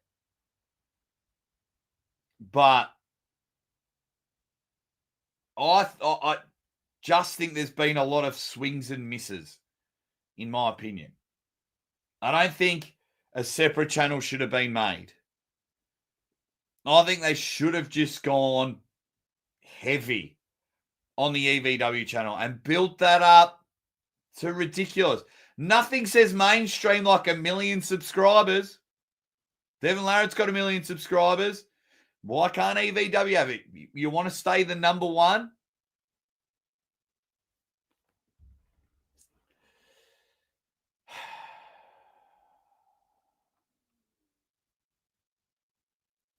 But I just think there's been a lot of swings and misses, in my opinion. I don't think a separate channel should have been made. I think they should have just gone heavy on the EVW channel and built that up to ridiculous. Nothing says mainstream like 1 million subscribers. Devin Larratt's got 1 million subscribers. Why can't EVW have it? You want to stay the number one?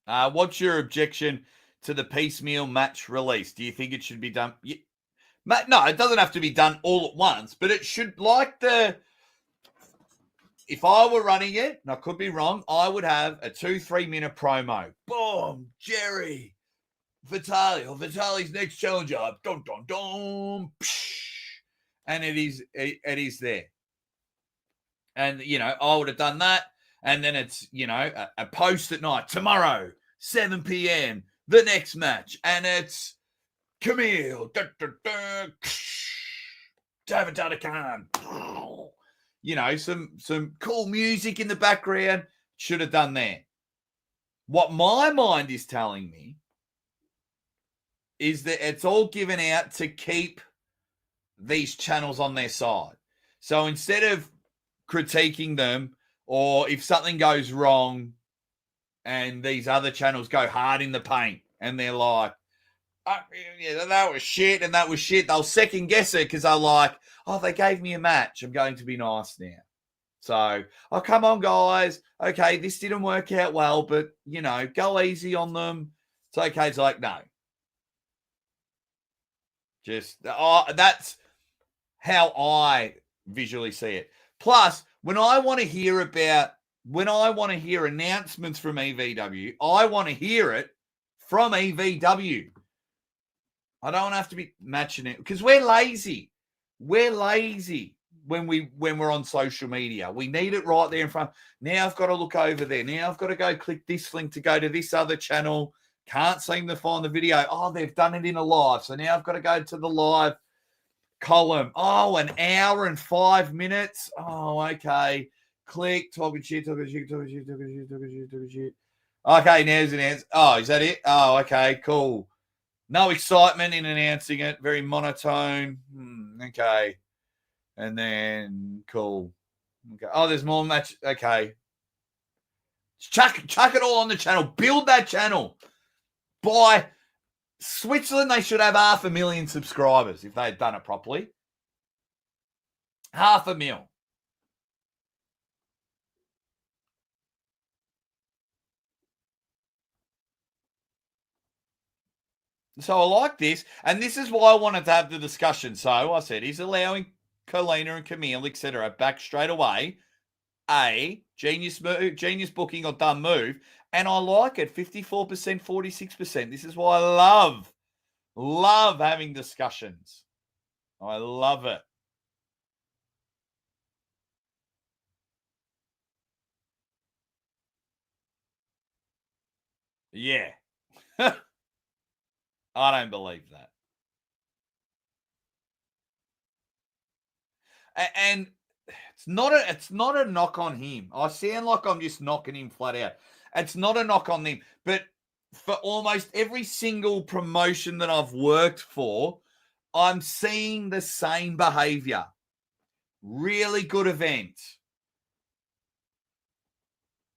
What's your objection to the piecemeal match release? Do you think it should be done? No, it doesn't have to be done all at once, but it should, if I were running it, and I could be wrong, I would have a 2-3 minute promo. Boom, Jerry, Vitaly, or Vitaly's next challenger. Dun, dun, dun, psh, and it is there. And, I would have done that. And then it's, a post at night. Tomorrow, 7 p.m., the next match. And it's Camille. David Khan. Some cool music in the background. Should have done there. What my mind is telling me is that it's all given out to keep these channels on their side. So instead of critiquing them, or if something goes wrong and these other channels go hard in the paint and they're like, oh, yeah, that was shit and that was shit, they'll second guess it because they're like, oh, they gave me a match. I'm going to be nice now. So, oh, come on, guys. Okay, this didn't work out well, but, go easy on them. It's okay. It's like, no. That's how I visually see it. Plus, when I want to hear announcements from EVW, I want to hear it from EVW. I don't have to be matching it because we're lazy. We're lazy when we're on social media. We need it right there in front. Now I've got to look over there. Now I've got to go click this link to go to this other channel. Can't seem to find the video. Oh, they've done it in a live. So now I've got to go to the live column. Oh, an hour and 5 minutes. Oh, okay. Click, talking shit. Okay, now's an answer. Oh, is that it? Oh, okay, cool. No excitement in announcing it. Very monotone. Okay. And then, cool. Okay. Oh, there's more match. Okay. Chuck it all on the channel. Build that channel. By Switzerland, they should have 500,000 subscribers if they had done it properly. 500,000. So I like this, and this is why I wanted to have the discussion. So I said he's allowing Colina and Camille, etc., back straight away. Genius booking or dumb move, and I like it. 54%, 46%. This is why I love having discussions. I love it. Yeah. I don't believe that. And it's not a knock on him. I sound like I'm just knocking him flat out. It's not a knock on him. But for almost every single promotion that I've worked for, I'm seeing the same behavior. Really good event.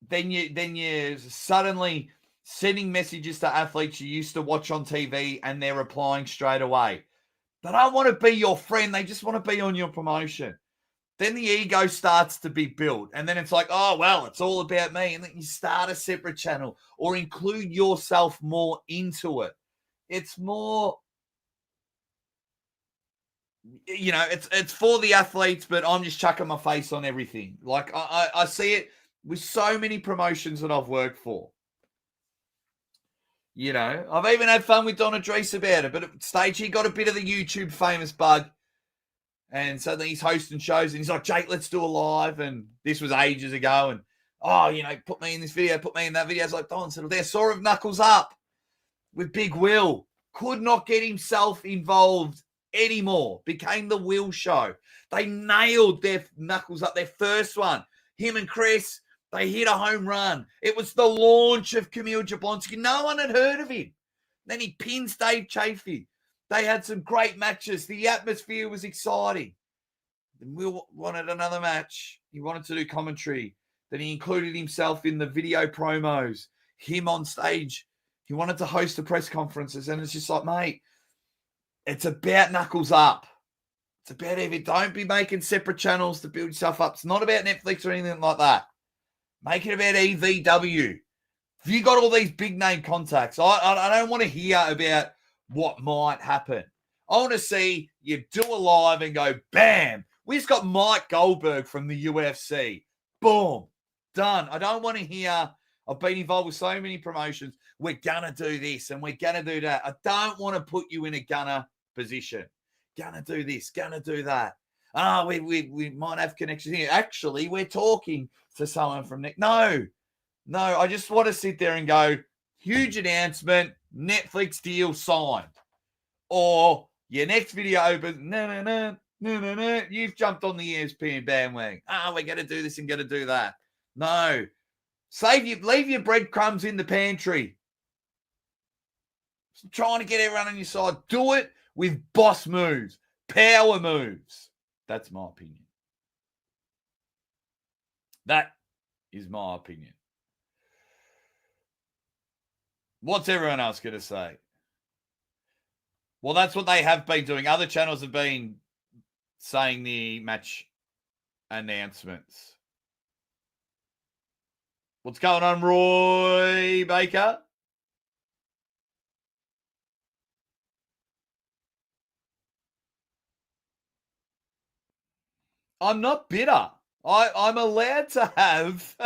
Then you suddenly sending messages to athletes you used to watch on TV and they're replying straight away. They don't want to be your friend. They just want to be on your promotion. Then the ego starts to be built. And then it's like, oh, well, it's all about me. And then you start a separate channel or include yourself more into it. It's more, you know, it's for the athletes, but I'm just chucking my face on everything. Like I see it with so many promotions that I've worked for. You know, I've even had fun with Don Adrice about it, but at stage he got a bit of the YouTube famous bug. And suddenly he's hosting shows and he's like, Jake, let's do a live. And this was ages ago. And, oh, you know, put me in this video, put me in that video. It's like, Don, settle there. Saw him knuckles up with Big Will. Could not get himself involved anymore. Became the Will show. They nailed their knuckles up, their first one. Him and Chris, they hit a home run. It was the launch of Camille Jablonski. No one had heard of him. Then he pins Dave Chafee. They had some great matches. The atmosphere was exciting. Then Will wanted another match. He wanted to do commentary. Then he included himself in the video promos. Him on stage. He wanted to host the press conferences. And it's just like, mate, it's about knuckles up. It's about everything. Don't be making separate channels to build yourself up. It's not about Netflix or anything like that. Make it about EVW. If you got all these big name contacts, I don't want to hear about what might happen. I want to see you do a live and go, bam. We just got Mike Goldberg from the UFC. Boom. Done. I don't want to hear, I've been involved with so many promotions. We're going to do this and we're going to do that. I don't want to put you in a gunner position. Going to do this, going to do that. We might have connections here. Actually, we're talking to someone from Nick. No, I just want to sit there and go, huge announcement, Netflix deal signed. Or your next video opens, no, you've jumped on the ESPN bandwagon. We're going to do this and going to do that. No. Leave your breadcrumbs in the pantry. Stop trying to get everyone on your side. Do it with boss moves, power moves. That's my opinion. That is my opinion. What's everyone else going to say? Well, that's what they have been doing. Other channels have been saying the match announcements. What's going on, Roy Baker? I'm not bitter. I'm allowed to have...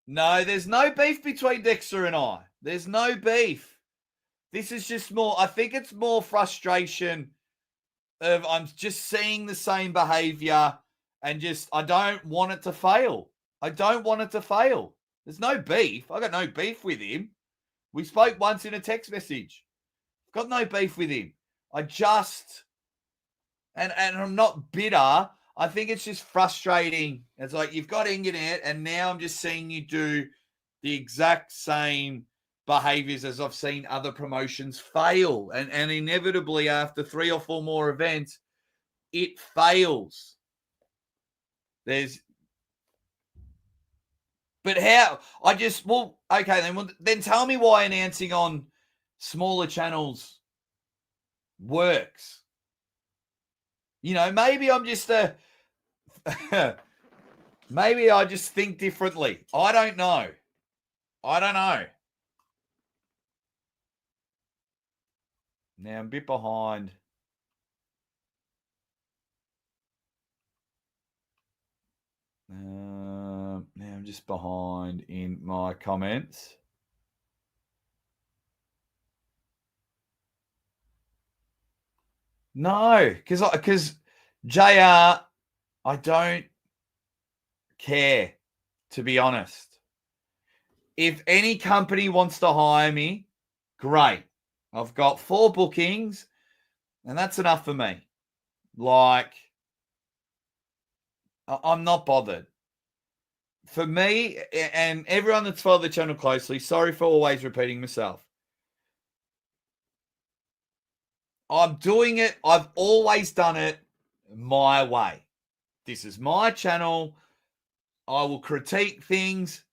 No, there's no beef between Dexter and I. There's no beef. This is just more, I think it's more frustration of I'm just seeing the same behavior and just, I don't want it to fail. I don't want it to fail. There's no beef. I got no beef with him. We spoke once in a text message. Got no beef with him. I just, and I'm not bitter. I think it's just frustrating. It's like you've got Ingenet, and now I'm just seeing you do the exact same behaviors as I've seen other promotions fail. And inevitably, after 3 or 4 more events, it fails. But how? Okay, then tell me why announcing on smaller channels works. Maybe I'm just maybe I just think differently. I don't know. Now I'm a bit behind. Now I'm just behind in my comments. No, because JR, I don't care, to be honest. If any company wants to hire me, great. I've got 4 bookings, and that's enough for me. Like, I'm not bothered. For me, and everyone that's followed the channel closely, sorry for always repeating myself. I'm doing it. I've always done it my way. This is my channel. I will critique things.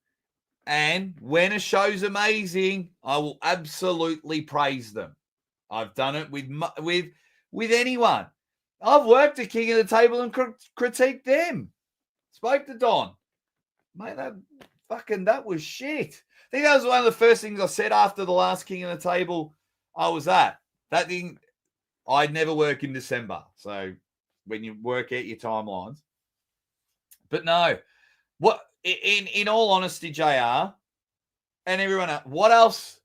And when a show's amazing, I will absolutely praise them. I've done it with anyone. I've worked at King of the Table and critiqued them. Spoke to Don. Mate, that was shit. I think that was one of the first things I said after the last King of the Table I was at. That thing, I'd never work in December. So when you work out your timelines. But no, what in all honesty, JR, and everyone else, what else?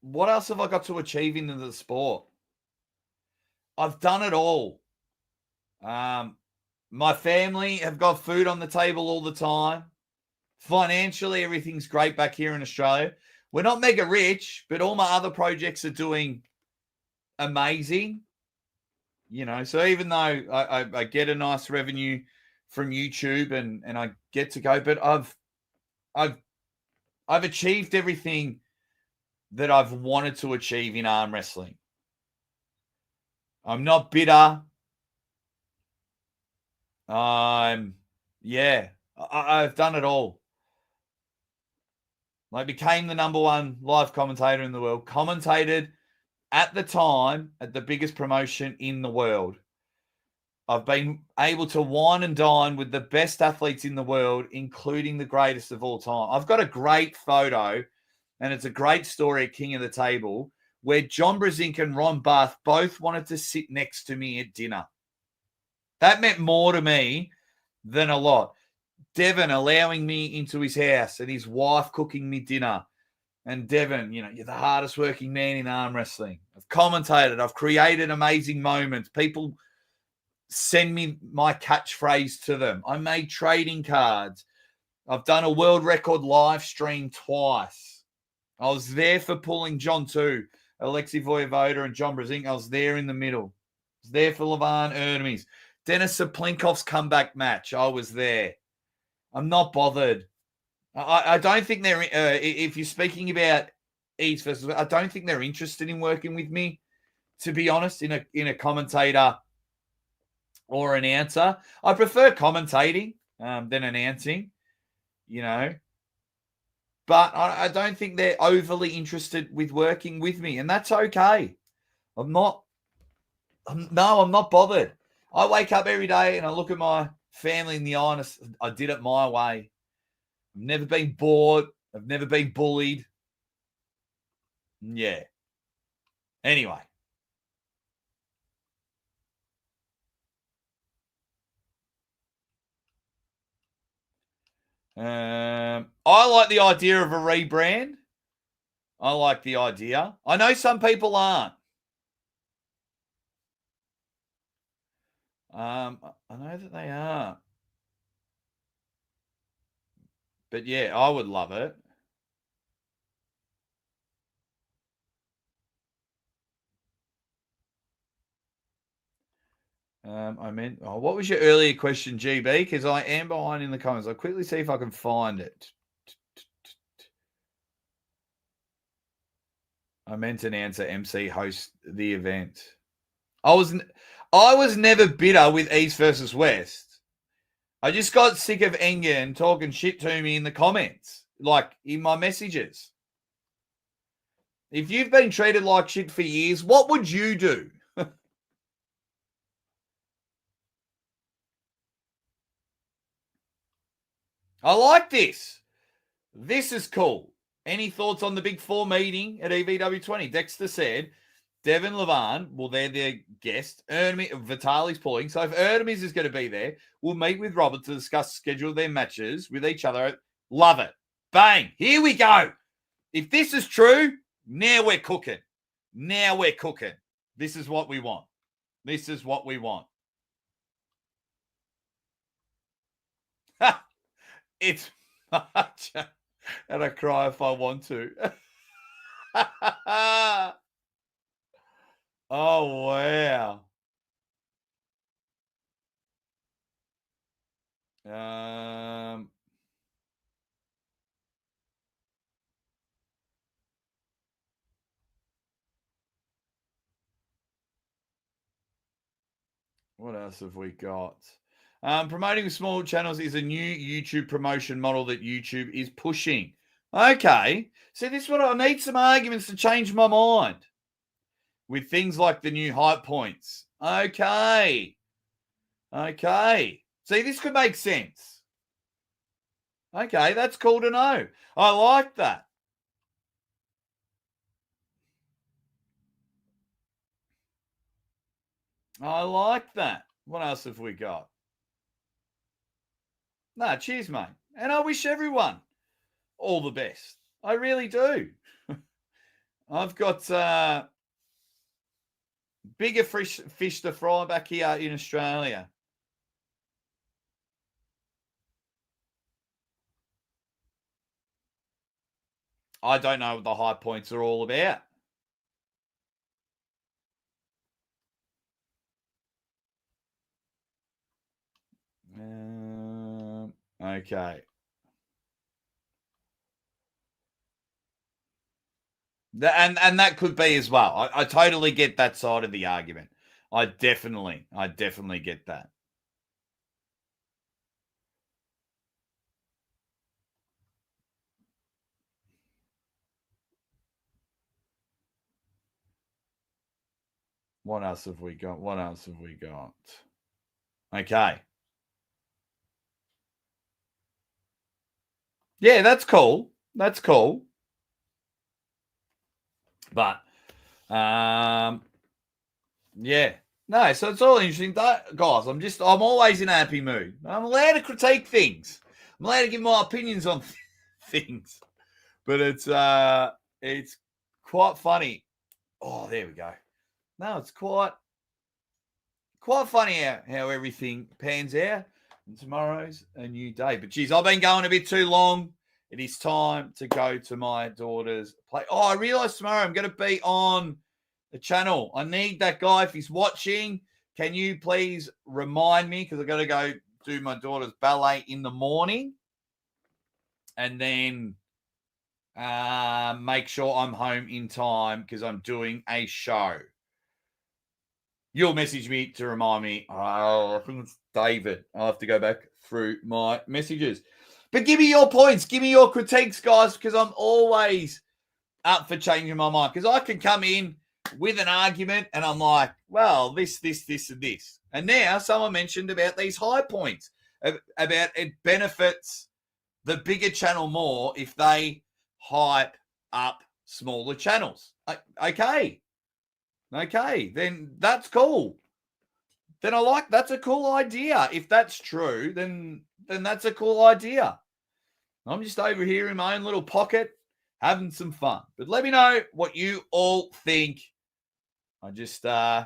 What else have I got to achieve in the sport? I've done it all. My family have got food on the table all the time. Financially, everything's great back here in Australia. We're not mega rich, but all my other projects are doing amazing. So even though I get a nice revenue from YouTube and I get to go, but I've achieved everything that I've wanted to achieve in arm wrestling. I'm not bitter. I've done it all. I became the #1 live commentator in the world, commentated at the time at the biggest promotion in the world. I've been able to wine and dine with the best athletes in the world, including the greatest of all time. I've got a great photo, and it's a great story at King of the Table, where John Brzezinski and Ron Barth both wanted to sit next to me at dinner. That meant more to me than a lot. Devon allowing me into his house and his wife cooking me dinner. And Devon, you're the hardest working man in arm wrestling. I've commentated. I've created amazing moments. People send me my catchphrase to them. I made trading cards. I've done a world record live stream twice. I was there for pulling John too. Alexei Voivoda and John Brzezinski. I was there in the middle. I was there for Levan Ernemies. Denis Saplinkov's comeback match. I was there. I'm not bothered. I don't think they're, if you're speaking about East versus, I don't think they're interested in working with me, to be honest, in a commentator or announcer. I prefer commentating than announcing, But I don't think they're overly interested with working with me, and that's okay. I'm not bothered. I wake up every day and I look at my family in the eye and I did it my way. I've never been bored. I've never been bullied. Yeah. Anyway. I like the idea of a rebrand. I like the idea. I know some people aren't. I know that they are. But yeah, I would love it. What was your earlier question, GB? Because I am behind in the comments. I'll quickly see if I can find it. I meant to answer MC host the event. I was never bitter with East versus West. I just got sick of Engen talking shit to me in the comments, like in my messages. If you've been treated like shit for years, what would you do? I like this. This is cool. Any thoughts on the Big Four meeting at EVW20? Dexter said Devin Levan, well, they're their guest. Vitali's pulling. So if Erdemis is going to be there, we'll meet with Robert to discuss schedule their matches with each other. Love it. Bang. Here we go. If this is true, now we're cooking. Now we're cooking. This is what we want. This is what we want. It's much. And I cry if I want to. Oh, wow. What else have we got? Promoting small channels is a new YouTube promotion model that YouTube is pushing. Okay. See, this is what I need some arguments to change my mind with things like the new hype points. Okay. Okay. See, this could make sense. Okay, that's cool to know. I like that. I like that. What else have we got? No, cheers, mate. And I wish everyone all the best. I really do. I've got bigger fish to fry back here in Australia. I don't know what the high points are all about. Okay. And that could be as well. I totally get that side of the argument. I definitely get that. What else have we got? What else have we got? Okay. Yeah, that's cool. That's cool. But, yeah. No, so it's all interesting. Guys, I'm always in a happy mood. I'm allowed to critique things. I'm allowed to give my opinions on things. But it's quite funny. Oh, there we go. No, it's quite funny how everything pans out. And tomorrow's a new day. But geez, I've been going a bit too long. It is time to go to my daughter's play. Oh, I realised tomorrow I'm going to be on the channel. I need that guy. If he's watching, can you please remind me? Because I've got to go do my daughter's ballet in the morning. And then make sure I'm home in time because I'm doing a show. You'll message me to remind me. Oh, I think it's David. I'll have to go back through my messages. But give me your points. Give me your critiques, guys, because I'm always up for changing my mind. Because I can come in with an argument and I'm like, well, this, and this. And now someone mentioned about these high points, about it benefits the bigger channel more if they hype up smaller channels. Okay, then that's cool. Then that's a cool idea. If that's true, then that's a cool idea. I'm just over here in my own little pocket having some fun. But let me know what you all think. I just, yeah.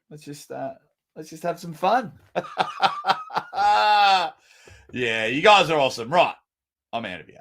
Let's just have some fun. Yeah, you guys are awesome. Right. I'm out of here.